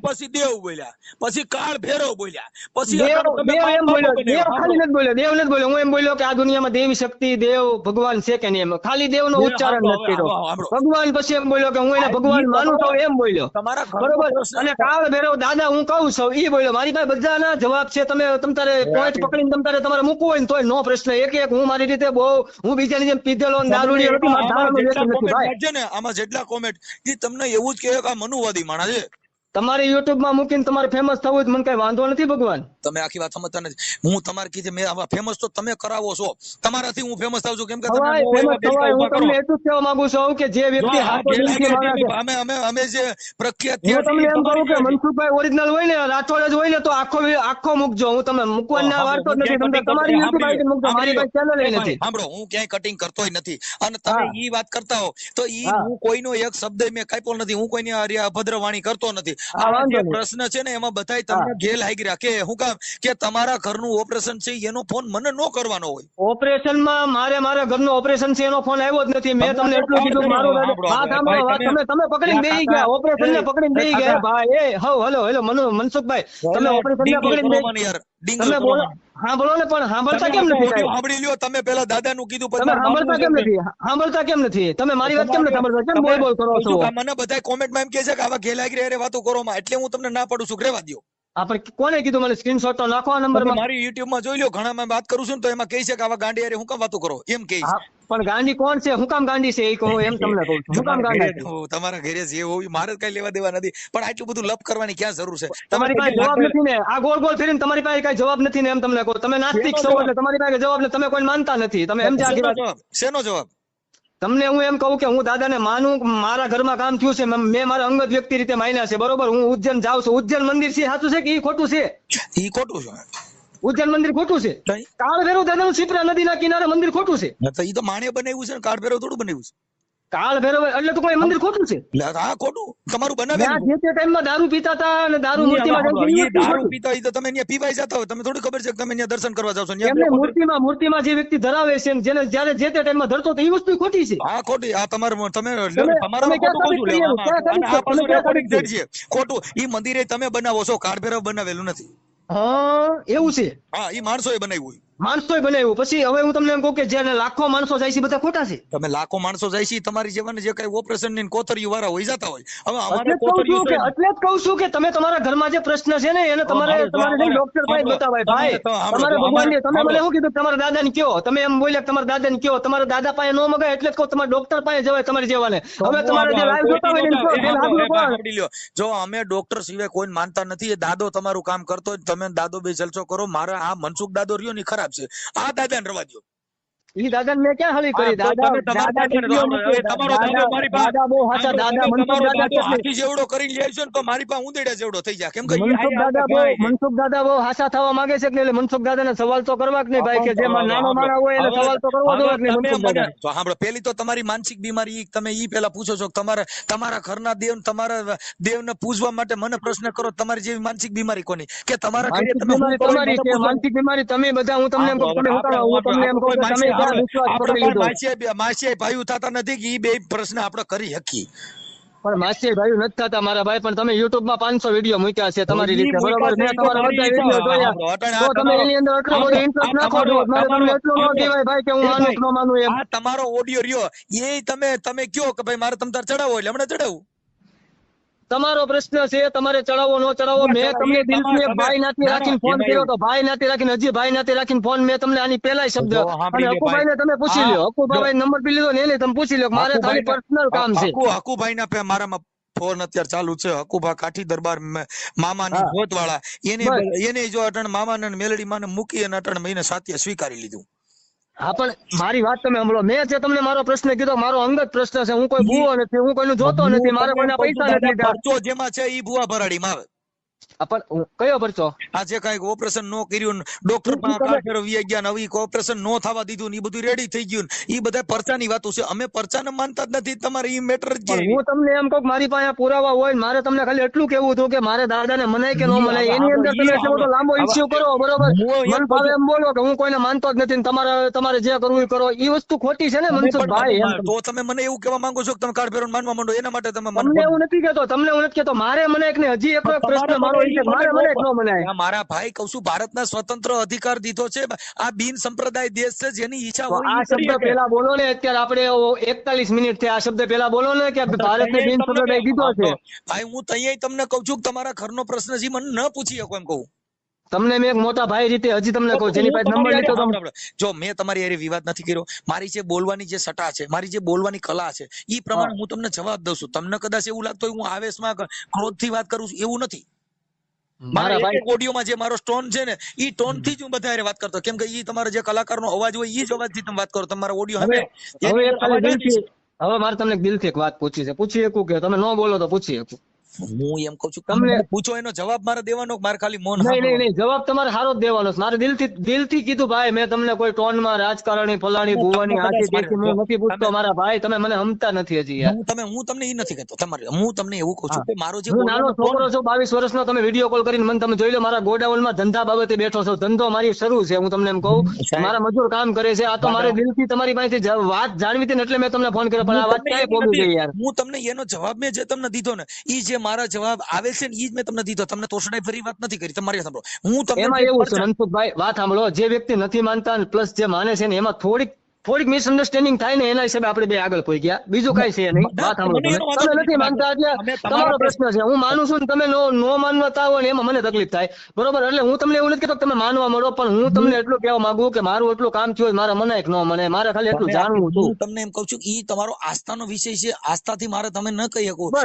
પછી દેવ બોલ્યા પછી કાળ ભેરવ બોલ્યા પછી દેવ એમ બોલ્યો દેવ ખાલી નથી બોલ્યો દેવ નથી બોલ્યો હું એમ બોલ્યો કે આ દુનિયામાં દેવી શક્તિ દેવ ભગવાન છે કે નહીં એમ ખાલી દેવ નો ઉચ્ચારણ નથી કર્યો ભગવાન પછી એમ બોલ્યો કે હું એને ભગવાન માનું છું એમ બોલ્યો બરોબર અને કાળ ભેરવ દાદા હું કહું છું ઈ બોલ્યો મારી પાસે બધાના જવાબ છે તમે તમારે પોઈન્ટ પકડીને તમારે મૂકવું હોય ને તોય નો પ્રશ્ન એક હું મારી રીતે બહુ હું બીજાની જેમ પીધેલો દારૂડી નથી આમાં જેટલા કોમેન્ટ એ તમને એવું જ કહે કે આ મનુવાદી માણસ છે. તમારી યુટ્યુબ માં મૂકીને તમારે ફેમસ થવું મને કઈ વાંધો નથી ભગવાન તમે આખી વાત સમજતા નથી. હું તમારે કીધે મેં આવા ફેમસ તો તમે કરાવો છો તમારાથી હું ફેમસ થાઉં છું કેમ કે હું તમને એટલું કહેવા માંગુ છું કે જે વ્યક્તિ અમે જે પ્રખ્યાત હું તમને એમ કહું કે મનસુખભાઈ ઓરિજિનલ હોય ને રાઠોડ જ હોય ને તો આખો મૂકજો હું તમે મૂકવાના વારતો જ નથી તમારી યુટ્યુબ આઈડી મૂકજો મારી પાસે ચેનલ નથી સાંભળો હું ક્યાંય કટિંગ કરતોય નથી અને તમે ઈ વાત કરતા હો તો ઈ હું કોઈનો એક શબ્દ મેં કાપ્યો નથી હું કોઈની અભદ્ર વાણી કરતો નથી. પ્રશ્ન છે ને એમાં બધાય તમને ગેલ હાઈ રાખે હું કામ કે તમારા ઘરનું ઓપરેશન છે એનો ફોન મને ન કરવાનો હોય. ઓપરેશન માં મારા ઘરનું ઓપરેશન છે એનો ફોન આવ્યો જ નથી મેં તમને એટલું કીધું મારું તમે પકડીને બેહી ગયા ઓપરેશન ને પકડીને બેહી ગયા ભાઈ એ હેલો મનસુખભાઈ તમે ઓપરેશન ને પકડીને તમે બોલો હા બોલો ને પણ સાંભળતા કેમ નથી સાંભળી લ્યો તમે પેલા દાદાનું કીધું તમે સાંભળતા કેમ નથી તમે મારી વાત કેમ નથી સાંભળતા કેમ બોલ કરો છો. મને બધા કોમેન્ટમાં એમ કહે છે કે આવા ગેલાગી વાતો કરો માં એટલે હું તમને ના પડું છું રહેવા દો. આપણે કોને કીધું મને સ્ક્રીનશોટ તો નાખો નંબર માં મારી યુટ્યુબ માં જોઈ લો ઘણા માં વાત કરું છું તો એમાં કહે છે કે આવા ગાંડી અરે હું કામ વાતો કરો એમ કહે છે. પણ ગાંડી કોણ છે હું કામ ગાંડી છે એ કહું એમ તમને કહું છું હું કામ ગાંડી તમારા ઘરે જે હોય મારે કઈ લેવા દેવા નથી પણ આટલું બધું લપ કરવાની ક્યાં જરૂર છે. તમારી પાસે જવાબ નથી ને આ ગોળ ગોળ ફેરીને તમારી પાસે કઈ જવાબ નથી ને એમ તમને કહું તમે નાસ્તિક છો એટલે તમારી પાસે જવાબ ને તમે કોઈ માનતા નથી તમે એમ શેનો જવાબ તમને હું એમ કહું કે હું દાદાને માનું મારા ઘરમાં કામ થયું છે મેં મારા અંગત વ્યક્તિ રીતે માન્યા છે બરોબર હું ઉજ્જૈન જાઉં છું ઉજ્જૈન મંદિર છે સાચું છે કે ઈ ખોટું છે. ઈ ખોટું છે ઉજ્જૈન મંદિર ખોટું છે. કઈ? કાળ ભૈરવ દાદાનું શિપ્રા નદીના કિનારે મંદિર ખોટું છે. તો ઈ તો માણે બનાવ્યું છે ને, કાળ ભૈરવ થોડું બનાવ્યું છે. કાળ ભૈરવ એટલે તો કોઈ મંદિર ખોટું છે. એટલે હા ખોટું તમારું ત્યાં બનાવેલું. જે તે ટાઈમમાં દારૂ પીતા હતા અને દારૂ ઈ મૂર્તિમાં હવે જાય છે, ઈ એ વસ્તુ દારૂ ખોટું. પીતા હોય તો તમે ત્યાં પીવાય જતા હોય, તમે થોડી ખબર છે કે તમે ત્યાં દર્શન કરવા જાવ છો ત્યાં એમને બે- મૂર્તિમાં જે વ્યક્તિ ધરાવે છે જેને જ્યારે જે તે ટાઈમમાં ધરતો હતો એ વસ્તુ ખોટી છે. હા ખોટી. આ તમારું તમે તમે તમારામાં ક્યાં ખોટું કહું છું સાબિત કરી લેવા. ક્યાં અને આ સાબિત પાછું તમે ક્યાં રેકોર્ડિંગ સાબિત થઈ છે ખોટું. ઈ મંદિરે તમે બનાવો છો, કાળ ભૈરવ બનાવેલું નથી. હા એવું છે. હા ઈ માણસોએ બનાવ્યું હોય. માણસોએ બનાવ્યું. પછી હવે હું તમને એમ કહું કે જેને લાખો માણસો જાય છે બધા ખોટા છે. તમે લાખો માણસો જાય છે, તમારી જેવાને જે કઈ ઓપરેશન ની કોતરીઓ વાળા હોય જતા હોય. હવે અમારે એટલે જ કહું કોતરીઓ છું કે એટલે જ કહું છું કે તમે તમારા ઘરમાં જે પ્રશ્ન છે ને એને તમારે ડોક્ટર પાસે બતાવાય. ભાઈ તમારે ભગવાનને તમે મને શું કીધું તમારા દાદાને કયો, તમે એમ બોલ્યા તમારા દાદાને કયો, તમારા દાદા પાસે ન મગાય એટલે જ કહું તમારે ડોક્ટર પાસે જવાય તમારે જેવાને. હવે તમારે જે લાઈવ જોતા હોય ને કહો, જેલ હાજર કોણ? જો અમે ડોક્ટર સિવાય કોઈ માનતા નથી. એ દાદો તમારું કામ કરતો હોય, તમે દાદો બે જલસો કરો. મારા આ મનસુખ દાદો રહ્યો ને ખરાબ છે. આ દાદાને રવા દ્યો. ઈ દાદાને મેં ક્યાં હળી કરી? દાદા તમે તમારા દાદા દાદાને કેટલી હવે તમારો દાદો મારી પાસે દાદા બહુ હાચા. દાદા મનસુખ તમારો દાદા દાદો કેટલી હાથી જેવડો કરીને લે છે ને તો મારી પાસે ઉંદેડા જેવડો થઈ જાય. કેમ કે ઈ મનસુખ આયા દાદા ભાઈ. મનસુખ દાદા બહુ હાસા થવા માંગે છે એટલે મનસુખ દાદાને સવાલ તો કરવા કે નહીં ભાઈ, કે જેમાં નાનો માણા હોય એને સવાલ તો કરવો જોઈએ કે નહીં તમે મનસુખ દાદા? તો સાંભળો, પેલી તો તમારી માનસિક બીમારી તમે ઈ પેલા પૂછો છો કે તમારા ઘરના દેવ તમારા દેવને પૂજવા માટે મને પ્રશ્ન કરો. તમારી જેવી માનસિક બીમારી કોની કે તમારા ઘરે માનસિક તમે બીમારી તમારી છે. માનસિક બીમારી તમે બધા હું તમને એમ કહું તમે હું તમને એમ કહું કે તમે ક્યાં વિશ્વાસ કરી લીધો? માસીએ ભાઈઓ થતા નથી કે ઈ બે પ્રશ્ન આપણે કરી શકીએ. પણ માસી ભાઈ નથી થતા મારા ભાઈ, પણ તમે YouTube માં 500 વિડીયો મૂક્યા છે તમારી રીતે, બરોબર? મેં તમારા બધા વિડીયો જોયા, તો તમે એની અંદર એટલો બધો ઇન્ટરેસ્ટ નાખો છો. મારે તમને એટલું ન કહેવાય ભાઈ કે હું માનું કે ન માનું એમ. આ તમારો ઓડિયો રહ્યો એ તમે કયો કે ભાઈ મારે તમ તાર ચડાવો એટલે હમણાં ચડાવું. તમારો પ્રશ્ન છે, તમારે ચડાવો ન ચડાવો. મેં તમને દિલથી એક ભાઈ નાથી રાખીને ફોન કર્યો તો, ભાઈ નાથી રાખીને હજી ભાઈ નાથી રાખીને ફોન મેં તમને આની પહેલા શબ્દ, અને હકુભાઈ ને તમે પૂછી લ્યો, હકુભાઈ નંબર પી લીધો ને એને તમે પૂછી લ્યો. મારે ખાલી પર્સનલ કામ છે. હકુભાઈ ના મારામાં ફોન અત્યારે ચાલુ છે. હકુભા કાઠી દરબાર મામાની ગોત વાળા એને જો અટણ મામા ને મેલડી માને મૂકી અને અટણ મહિને સાત્ય સ્વીકારી લીધું. હા પણ મારી વાત તમે સાંભળો. મેં જે તમને મારો પ્રશ્ન કીધો, મારો અંગત પ્રશ્ન છે. હું કોઈ ભૂવો નથી, હું કોઈનું જોતો નથી, મારે કોઈના પૈસા નથી લીધા. પરચો જેમાં છે ઈ ભુવા ભરાડીમાં આવે. પણ કયો પરચો? આ જે કઈક ઓપરેશન નો કર્યું, ડોક્ટર ગયા, નવી ઓપરેશન નો થવા દીધું ને ઈ બધું રેડી થઈ ગયું, ઈ બધા પરચાની વાતો છે. અમે પરચાને માનતા જ નથી. તમારે ઈ મેટર જ હું તમને એમ કહું મારી પાસે પુરાવા હોય, મારે તમને ખાલી એટલું કેવું હતું કે મારે દાદાને મનાય કે ન મનાય, એની અંદર તમે એટલો બધો લાંબો ઇસ્યુ કરો, બરોબર? મન ભાવે એમ બોલો કે હું કોઈને માનતો જ નથી, તમારે જે કરવું એ કરો. એ વસ્તુ ખોટી છે ને મનસુખભાઈ. તો તમે મને એવું કહેવા માંગો છો કે તમે કાળ ભૈરવ માનવા માંડો, એના માટે તમે તમને એવું નથી કહેતો, તમને એવું નથી કહેતો. મારે મને એક ને હજી એક પ્રશ્ન મારો મારા ભાઈ કહું છું, ભારતના સ્વતંત્ર અધિકાર દીધો છે. આ બિન સંપ્રદાય દેશ છે, જેની ઈચ્છા હોય આ શબ્દ પેલા બોલો ને. અત્યારે આપણે 41 મિનિટ થી આ શબ્દ પેલા બોલો ને કે ભારતને બિન સંપ્રદાય દીધો છે. ભાઈ હું તૈયાર તમને કહું છું કે તમારા ઘરનો પ્રશ્ન છે મને ન પૂછી શકો એમ કહું. તમને મેં એક મોટા ભાઈ રીતે હજી તમને કહું, જેની પાસે નંબર લીધો. જો મેં તમારી હારે વિવાદ નથી કર્યો. મારી જે બોલવાની જે સટા છે, મારી જે બોલવાની કલા છે, એ પ્રમાણે હું તમને જવાબ દઉં છું. તમને કદાચ એવું લાગતું હોય હું આવેશમાં ક્રોધ થી વાત કરું છું, એવું નથી. મારા ભાઈ ઓડિયોમાં જે મારો ટોન છે ને, ઈ ટોન થી જ હું બધા વાત કરતો. કેમ કે ઈ તમારો જે કલાકારનો અવાજ હોય ઈ જ અવાજ થી તમે વાત કરો. તમારા ઓડિયો હવે મારે તમને દિલથી એક વાત પૂછી છે, પૂછી શકું કે તમે ન બોલો તો પૂછી શકું? હું એમ કહું છું તમને પૂછો, એનો જવાબ મારે દેવાનો, મારે ખાલી મૌન. નહીં, જવાબ તમારે સારો જ દેવાનો છે. મારે દિલથી કીધું ભાઈ, મેં તમને કોઈ ટોનમાં રાજકારણી ફલાણી ભુવાની હાથી દેખી હું નથી પૂછતો મારા ભાઈ. તમે મને સમજતા નથી હજી યાર. હું તમને એ નથી કહેતો તમારે, હું તમને એવું કહું છું કે મારો જે હું નાનો છોકરો છું 22 વર્ષનો. તમે વિડીયો કોલ કરીને મને તમે જોઈ લો, મારા ગોડાઉનમાં ધંધા બાબતે બેઠો છો. ધંધો મારી શરૂ છે, હું તમને એમ કહું. મારા મજૂર કામ કરે છે. આ તો મારે દિલથી તમારી પાસેથી વાત જાણવી હતી ને એટલે મેં તમને ફોન કર્યો, પણ આ વાત ક્યાંય પહોંચી ગઈ યાર. હું તમને એનો જવાબ મેં જે તમને દીધો ને, ઈ જે મારા જવાબ આવે છે ને ઈ જ મેં તમને દીધો. તમને તોષડાઈ ફરી વાત નથી કરી. તમારી સાંભળો, હું તમને એમાં એવું છે મનસુખભાઈ, વાત સાંભળો. જે વ્યક્તિ નથી માનતા પ્લસ જે માને છે ને, એમાં થોડીક મિસઅન્ડરસ્ટેન્ડિંગ થાય ને, એના હિસાબે આપણે બે આગળ પહોંચી ગયા. બીજું કઈ છે નહીં. વાત સાંભળો, તમે નથી માનતા એટલે તમારો પ્રશ્ન છે. હું માનું છું ને તમે નો માનતા હોય ને એમાં મને તકલીફ થાય, બરોબર? એટલે હું તમને એવું નથી કહેતો તમે માનવા મળો, પણ હું તમને એટલું કહેવા માંગુ કે મારું એટલું કામ થયું, મારા મને એક ન મને, મારે ખાલી એટલું જાણવું હતું. હું તમને એમ કહું છું ઈ તમારો આસ્થાનો વિષય છે. આસ્થાથી મારે તમે ન કહી શકો. ઓકે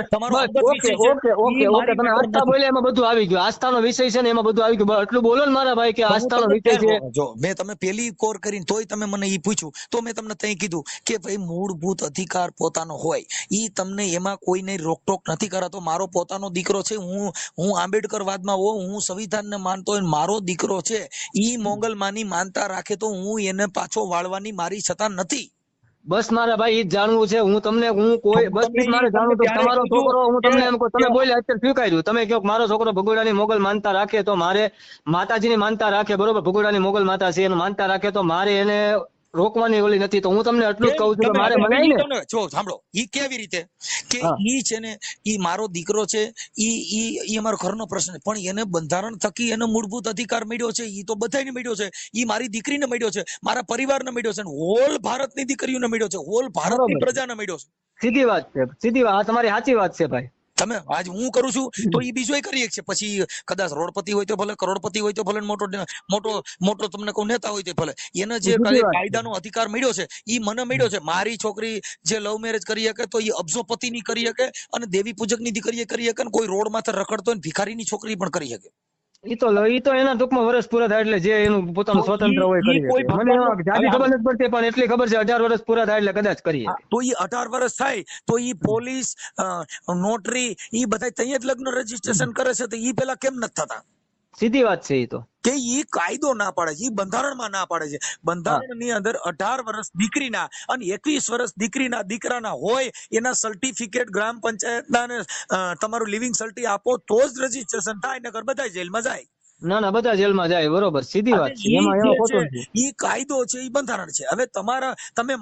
તમે આસ્થા બોલ્યા એમાં બધું આવી ગયું. આસ્થાનો વિષય છે ને એમાં બધું આવી ગયું. એટલું બોલો ને મારા ભાઈ કે આસ્થાનો વિષય છે. જો મેં તમે પેલી કોર કરીને તોય તમે મને ઈ પૂછ્યું તો મેં તમને તઈ કીધું કે ભાઈ મૂળભૂત અધિકાર પોતાનો હોય, ઈ તમને એમાં કોઈને રોકટોક નથી કરાતો. મારો પોતાનો દીકરો છે, હું આંબેડકરવાદમાં હોઉં, હું સંવિધાનને માનતો હોય, મારો દીકરો છે ઈ મોગલમાની માનતા રાખે તો હું એને પાછો વાળવાની મારી છતાં નથી. બસ મારા ભાઈ ઈ જ જાણવું છે. હું કોઈ બસ ઈ જ મારે જાણવું તો તમારો છોકરો, હું તમને એમ કહું, તમે બોલ્યા અત્યારે સ્વીકાર્યું. તમે કહો મારો છોકરો ભગોડાની મોગલ માનતા રાખે તો મારે માતાજીની માનતા રાખે, બરોબર, ભગોડાની મોગલ માતા છે એનું માનતા રાખે તો મારે એને રોકવાની ઓલી નથી. તો હું તમને એટલું જ કહું છું કે મારે મનાય ને. જો સાંભળો, ઈ કેવી રીતે કે ઈ છે ને, ઈ મારો દીકરો છે, ઈ અમારો ઘરનો પ્રશ્ન છે, પણ એને બંધારણ થકી એનો મૂળભૂત અધિકાર મળ્યો છે. ઈ તો બધાને મળ્યો છે. ઈ મારી દીકરીને મળ્યો છે, મારા પરિવારને મળ્યો છે, હોલ ભારતની દીકરીઓને મળ્યો છે, હોલ ભારતની પ્રજાને મળ્યો છે. સીધી વાત છે, સીધી વાત, તમારી સાચી વાત છે ભાઈ. તમે આજ હું કરું છું તો એ બીજો કરી છે. પછી કદાચ રોડપતિ હોય તો ભલે, કરોડપતિ હોય તો ભલે, મોટો તમને કોઈ નેતા હોય તો ભલે, એને જે કાયદાનો અધિકાર મળ્યો છે ઈ મને મળ્યો છે. મારી છોકરી જે લવ મેરેજ કરી શકે તો એ અબજોપતિની કરી શકે, અને દેવી પૂજકની દીકરીએ કરી શકે, કોઈ રોડ માથે રખડતો હોય ભિખારીની છોકરી પણ કરી શકે. ઈ તો એના ટૂંકમાં વર્ષ પૂરા થાય એટલે જે એનું પોતાનું સ્વતંત્ર હોય કરી શકે. મને જાજી ખબર નથી પડતી, પણ એટલી ખબર છે 18 વર્ષ પૂરા થાય એટલે કદાચ કરીએ. તો ઈ 18 વર્ષ થાય તો ઈ પોલીસ, નોટરી, ઈ બધા ત્યાં જ લગ્ન રજીસ્ટ્રેશન કરે છે, તો ઈ પેલા કેમ નથી થતા? સીધી વાત છે. ઈ તો કે ઈ કાયદો ના પાડે છે, ઈ બંધારણમાં ના પાડે છે. બંધારણની અંદર 18 વર્ષ દીકરીના અને 21 વર્ષ દીકરીના દીકરાના હોય એના સર્ટિફિકેટ ગ્રામ પંચાયતના અને તમારું લિવિંગ સર્ટી આપો તો જ રજીસ્ટ્રેશન થાય, નકર બધા જેલમાં જાય. ના બધા જેલમાં જાય, બરોબર, સીધી વાત છે. એમાં ખોટું છે. ઈ કાયદો છે, ઈ બંધારણ છે. હવે તમે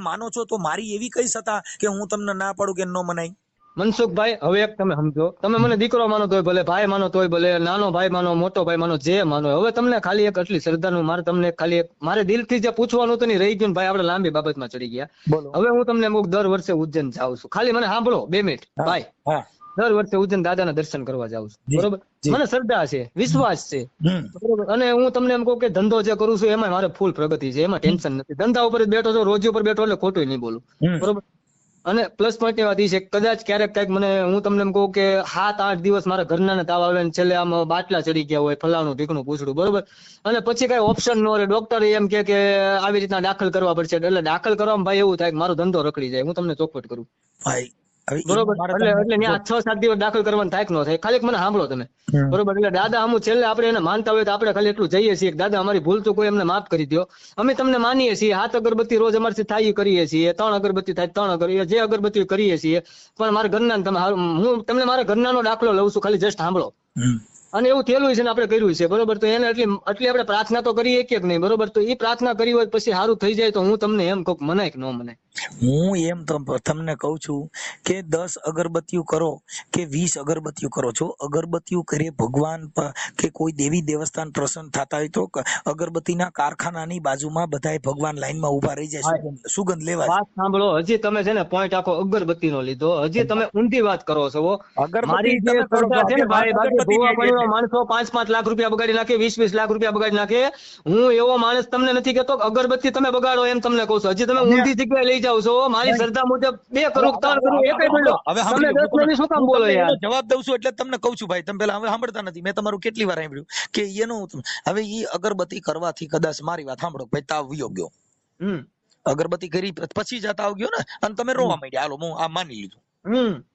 માનો છો તો મારી એવી કઈ સત્તા કે હું તમને ના પાડું કે ન મનાય? મનસુખભાઈ, હવે એક તમે સમજો, તમે મને દીકરો માનો તોય ભલે, ભાઈ માનો તોય ભલે, નાનો ભાઈ માનો, મોટો ભાઈ માનો, જે માનો. હવે તમને ખાલી એક આટલી શ્રદ્ધાનું મારે તમને ખાલી એક મારે દિલથી જે પૂછવાનું તો નહીં રહી ગયું ભાઈ, આપણે લાંબી બાબતમાં ચડી ગયા. હવે હું તમને દર વર્ષે ઉજ્જૈન જાઉં છું. ખાલી મને સાંભળો 2 મિનિટ ભાઈ. દર વર્ષે ઉજ્જૈન દાદાના દર્શન કરવા જાઉં છું, બરોબર. મને શ્રદ્ધા છે, વિશ્વાસ છે, બરોબર. અને હું તમને એમ કહું કે ધંધો જે કરું છું એમાં મારે ફૂલ પ્રગતિ છે, એમાં ટેન્શન નથી. ધંધા ઉપર જ બેઠો છો, રોજી ઉપર બેઠો એટલે ખોટું નહીં બોલું, બરોબર. અને પ્લસ પોઈન્ટ ની વાત એ છે, કદાચ ક્યારેક કઈક મને, હું તમને એમ કહું કે 7-8 દિવસ મારા ઘરના તાવ આવે ને છેલ્લે આમ બાટલા ચડી ગયા હોય, ફલાણું ઢીકણું પૂછડું, બરોબર. અને પછી કઈ ઓપ્શન ન રહે, ડોક્ટર એમ કે આવી રીતના દાખલ કરવા પડશે, એટલે દાખલ કરવામાં ભાઈ એવું થાય કે મારો ધંધો રખડી જાય. હું તમને ચોખવટ કરું ભાઈ, બરોબર. એટલે ત્યાં 6-7 દિવસ દાખલ કરવાનું થાય કે ન થાય, ખાલી મને સાંભળો તમે, બરોબર. એટલે દાદા અમુક છેલ્લે આપણે એને માનતા હોય તો આપણે ખાલી એટલું જઈએ છીએ કે દાદા અમારી ભૂલ તો કોઈ અમને માફ કરી દો, અમે તમને માનીએ છીએ. 7 અગરબત્તી રોજ અમારથી થાય કરીએ છીએ, 3 અગરબત્તી થાય 3 અગરબત્તી, જે અગરબત્તી કરીએ છીએ. પણ મારા ઘરના હું તમને મારા ઘરનાનો દાખલો લઉં છું, ખાલી જસ્ટ સાંભળો. અને એવું થયેલું છે ને આપણે કર્યું છે, બરોબર. તો એને એટલી આપણે પ્રાર્થના તો કરીએ કે નહીં, બરોબર. તો એ પ્રાર્થના કરી હોય પછી સારું થઈ જાય તો હું તમને એમ કહું મનાય કે ન મનાય? હું એમ તમને કહું છું કે 10 અગરબત્તીઓ કરો કે 20 અગરબત્તીઓ કરો છો, અગરબત્તીઓ કરે ભગવાન કે કોઈ દેવી દેવસ્થાન પ્રસન્ન થતા હોય તો અગરબત્તીના કારખાનાની બાજુમાં બધાય ભગવાન લાઈનમાં ઉભા રહી જાય સુગંધ લેવા. વાત સાંભળો, હજી તમે છે ને પોઈન્ટ આખો અગરબત્તી નો લીધો, હજી તમે ઊંધી વાત કરો છો. મારી જે શ્રદ્ધા છે ને ભાઈ, માણસો 5-5 લાખ રૂપિયા બગાડી નાખે, 20-20 લાખ રૂપિયા બગાડી નાખે. હું એવો માણસ તમને નથી કહેતો અગરબત્તી તમે બગાડો, એમ તમને કહું છું. હજી તમે ઊંધી જગ્યાએ લઈ જાવ છો. મારી શ્રદ્ધા મુજબ 2 કરું 3 કરું એકય બોલો. તમે 10 મિનિટ શું કામ બોલો યાર? જવાબ દઉં છું એટલે તમને કહું છું ભાઈ, તમે પેલા હવે સાંભળતા નથી. મેં તમારું કેટલી વાર સાંભળ્યું કે એનું હવે ઈ અગરબત્તી કરવાથી કદાચ મારી વાત સાંભળો ભાઈ, તાવ વયો ગયો, અગરબત્તી કરી પછી જ તાવ ગયો ને, અને તમે રોવા માંડ્યા, હાલો હું આ માની લીધું.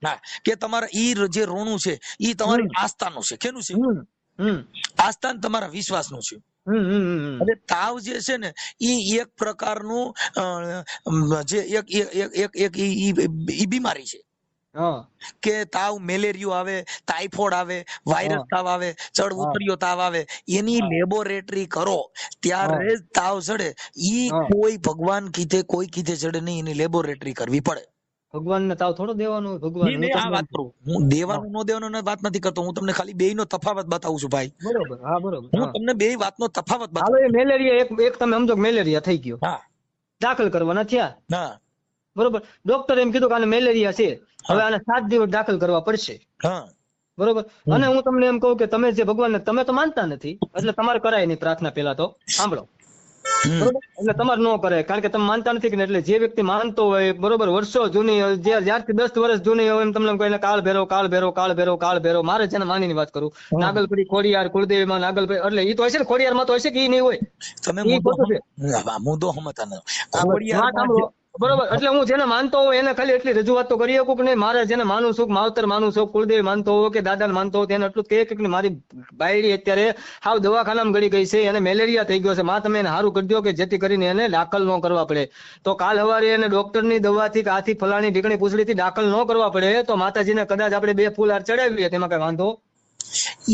હા, કે તમારા ઈ જે રોણું છે ઈ તમારી આસ્થાનું છે. કેનું છે? આસ્થાન તમારા વિશ્વાસનું છે. એટલે તાવ જે છે ને ઈ એક પ્રકારનું જે એક બીમારી છે કે તાવ મેલેરિયો આવે, ટાઇફોઇડ આવે, વાયરસ તાવ આવે, ચડ ઉતર્યો તાવ આવે, એની લેબોરેટરી કરો ત્યારે જ તાવ ચડે. ઈ કોઈ ભગવાન કીધે કોઈ કીધે ચડે નહીં, એની લેબોરેટરી કરવી પડે. ભગવાન ને તાવ થોડો દેવાનો? ભગવાન આ વાત કરું હું, દેવાનું ન દેવાનું વાત નથી કરતો હું, તમને ખાલી બેય નો તફાવત બતાવું છું ભાઈ. બરોબર, હા બરોબર. હું તમને બે વાતનો તફાવત બતાવું. હાલો, એ મેલેરિયા એક તમે સમજો મેલેરિયા થઈ ગયો, દાખલ કરવાના થયા, બરોબર. ડોક્ટર એમ કીધું કે આને મેલેરિયા છે, હવે આને 7 દિવસ દાખલ કરવા પડશે, બરોબર. અને હું તમને એમ કહું કે તમે જે ભગવાન તમે તો માનતા નથી એટલે તમારે કરાય નહીં પ્રાર્થના. પેલા તો સાંભળો, બરોબર, એટલે તમારે ન કરે, કારણ કે તમે માનતા નથી કે એટલે જે વ્યક્તિ માનતો હોય બરોબર, વર્ષો જૂની, જ્યારથી 10 વર્ષ જૂની હોય એમ તમને કોઈને કાળ ભેરો કાળ ભેરો કાળ ભેરો કાળ ભેરો, મારે જેને માનીની વાત કરું, નાગલપરી ખોડિયાર કુળદેવીમાં નાગલપરી, એટલે ઈ તો હશે ને, ખોડિયારમાં તો હશે કે ઈ નહીં હોય? તમે ઈ ખોટું છે. મુદ્દો સમજતા નથી. વાત સાંભળો. બરોબર, એટલે હું જેને માનતો હોઉં એને ખાલી એટલી રજૂઆત તો કરી શકું કે નહીં, મારે જેને માનું છું, માવતર માનું છું, કુળદેવી માનતો હોઉં કે દાદાને માનતો હોઉં, તેને એટલું કહે કે મારી બાયડી અત્યારે હાવ દવાખાનામાં ગળી ગઈ છે, એને મેલેરિયા થઈ ગયો છે, માં તમે એને સારું કરી દો કે જેથી કરીને એને દાખલ ન કરવા પડે. તો કાલ સવારે એને ડોક્ટરની દવાથી કે આથી ફલાણી ઢીકણી પૂછડીથી દાખલ ન કરવા પડે, તો માતાજીને કદાચ આપણે 2 ફૂલ હાર ચડાવીએ તેમાં કઈ વાંધો?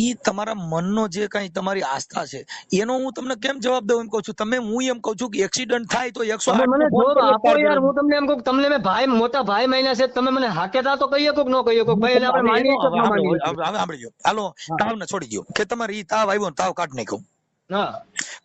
ઈ તમારા મનનો જે કઈ તમારી આસ્થા છે એનો હું તમને કેમ જવાબ દઉં એમ કહું છું. હું એમ કહું છું કે એક્સિડન્ટ થાય તો 108 મને જવાબ આપો યાર. હું તમને એમ કહું, તમને મેં ભાઈ, મોટા ભાઈ માન્યા છે, તમે મને હાકેતા તો કહીએ કોક ન કહીએ કોક, ભાઈ એને આપણે માનીએ કે ન માનીએ. હવે સાંભળજો, હાલો તાવને છોડી દો કે તમારે ઈ તાવ આવ્યો ને તાવ કાઢ નાખ્યો, હા,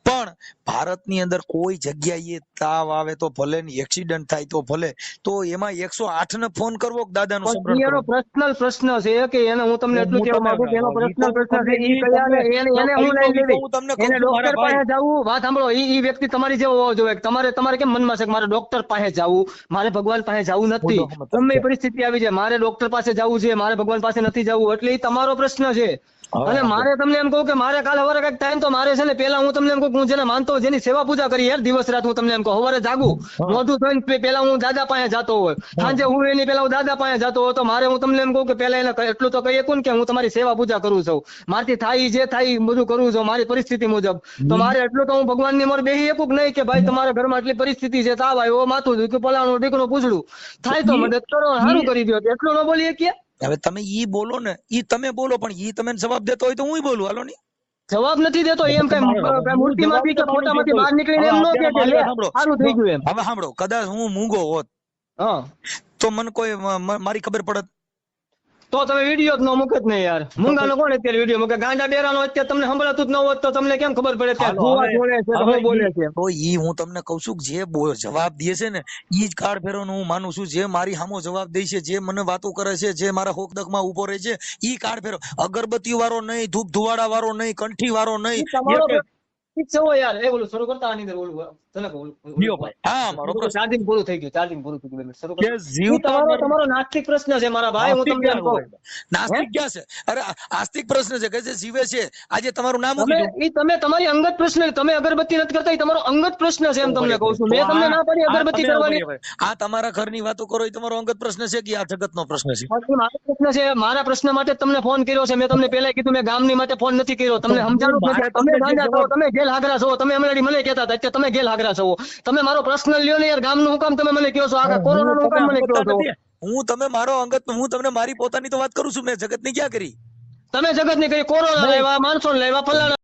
પણ ભારતની અંદર કોઈ જગ્યાએ તાવ આવે તો ભલે ને એક્સિડન્ટ થાય તો ભલે, તો એમાં 108 ને ફોન કરવો કે દાદાનું સ્મરણ એનો કરવું? પર્સનલ પ્રશ્ન છે કે એને હું તમને એટલું કહેવા માંગુ કે એનો પર્સનલ પ્રશ્ન છે. ઈ કયા ને એને હું લઈ લેવી, એને ડોક્ટર પાસે જવું. વાત સાંભળો, ઈ વ્યક્તિ તમારી જેવો હોવો જોઈએ. તમારે કેમ મનમાં છે કે મારે ડોક્ટર પાસે જવું, મારે ભગવાન પાસે જવું નથી, ગમે એ પરિસ્થિતિ આવી જાય મારે ડોક્ટર પાસે જવું છે, મારે ભગવાન પાસે નથી જવું, એટલે ઈ તમારો પ્રશ્ન છે. અને મારે તમને એમ કહું કે મારે કાલ સવારે કઈક ટાઈમ તો મારે છે ને, પેલા હું તમને એમ કહું, હું જેને માનતો જેની સેવા પૂજા કરી યાર દિવસ રાત, હું તમને એમ કહું, સવારે જાગું મોઢું ધોઈને પેલા હું દાદા પાસે જતો હોય, સાંજે હું એની પેલા હું દાદા પાસે જતો હોય, તો મારે હું તમને એમ કહું કે પેલા એને એટલું તો કહી શકું ને કે હું તમારી સેવા પૂજા કરું છું, મારથી થાય જે થાય બધું કરું છું મારી પરિસ્થિતિ મુજબ. તો મારે એટલું તો હું ભગવાનની મોર બેસી શકું કે નહીં કે ભાઈ તમારા ઘરમાં એટલી પરિસ્થિતિ છે, તાવ આવ્યો, માથું દુખ્યું, પલાણું ઢીકણું પૂછડું થાય તો મદદ કરો, સારું કરી દો, એટલું ન બોલી શકીએ? હવે તમે ઈ બોલો ને, ઈ તમે બોલો, પણ ઈ તમે જવાબ દેતો હોય તો હું બોલું, હાલો ની. જવાબ નથી દેતો એમ કઈ મૂર્તિમાંથી કે ફોટામાંથી બહાર નીકળીને એમ ન કહે કે લે સારું થઈ ગયું એમ. હવે સાંભળો, કદાચ હું મૂંગો હોત હા તો મને કોઈ મારી ખબર પડત? તો તમે વિડીયો જ ન મૂકત ને યાર. મૂંગાનો કોણ અત્યારે વિડીયો મૂકે? ગાંડા ડેરાનો અત્યારે તમને સંભળાતું જ ન હોત તો તમને કેમ ખબર પડે કે ભૂવા બોલે છે તો હું બોલે છે? તો ઈ હું તમને કઉ છું કે જે જવાબ દે છે ને ઈ જ કાળ ફેરવવાનું હું માનું છું. જે મારી સામો જવાબ દે છે, જે મને વાતો કરે છે, જે મારા હોકદકમાં ઉભો રહે છે, ઈ કાળ ફેરવ. અગરબત્તી વાળો નહીં, ધૂપ ધુવાડા વાળો નહીં, કંઠી વાળો નહીં. યાર એ બોલું શરૂ કરતા આની અંદર બોલું ચાર્જિંગ પૂરું થઈ ગયું, ચાર્જિંગ પૂરું થઈ ગયું. તમારો નાસ્તિક પ્રશ્ન છે મારા ભાઈ, હું તમને એમ કહું. નાસ્તિક ક્યાં છે? અરે આસ્તિક પ્રશ્ન છે કે જે જીવે છે. આજે તમારું નામ તમે તમારી અંગત પ્રશ્ન, તમે અગરબત્તી નથી કરતા, તમારો અંગત પ્રશ્ન છે એમ તમને કહું છું. મેં તમને ના પાડી અગરબત્તી કરવાની. આ તમારા ઘરની વાતો કરો એ તમારો અંગત પ્રશ્ન છે કે આ જગતનો પ્રશ્ન છે? મારો પ્રશ્ન છે, મારા પ્રશ્ન માટે તમને ફોન કર્યો છે. મેં તમને પહેલા કીધું મેં ગામની માટે ફોન નથી કર્યો. તમને સમજાણું છે તમે ગાંડા છો, તમે ગેલ હાગરા છો, તમે હમણાં મને કહેતા હતા અત્યારે તમે ગેલ હાગરા છો. તમે મારો પ્રશ્ન લ્યો ને યાર, ગામનું હું કામ તમે મને કહો છો, આખા કોરોના નું કામ મને કહો છો? હું તમે મારો અંગત, હું તમને મારી પોતાની તો વાત કરું છું, મેં જગત ની ક્યાં કરી? તમે જગત ની કઈ કોરોના લાવ્યા, માણસો લાવ્યા, ફલાણા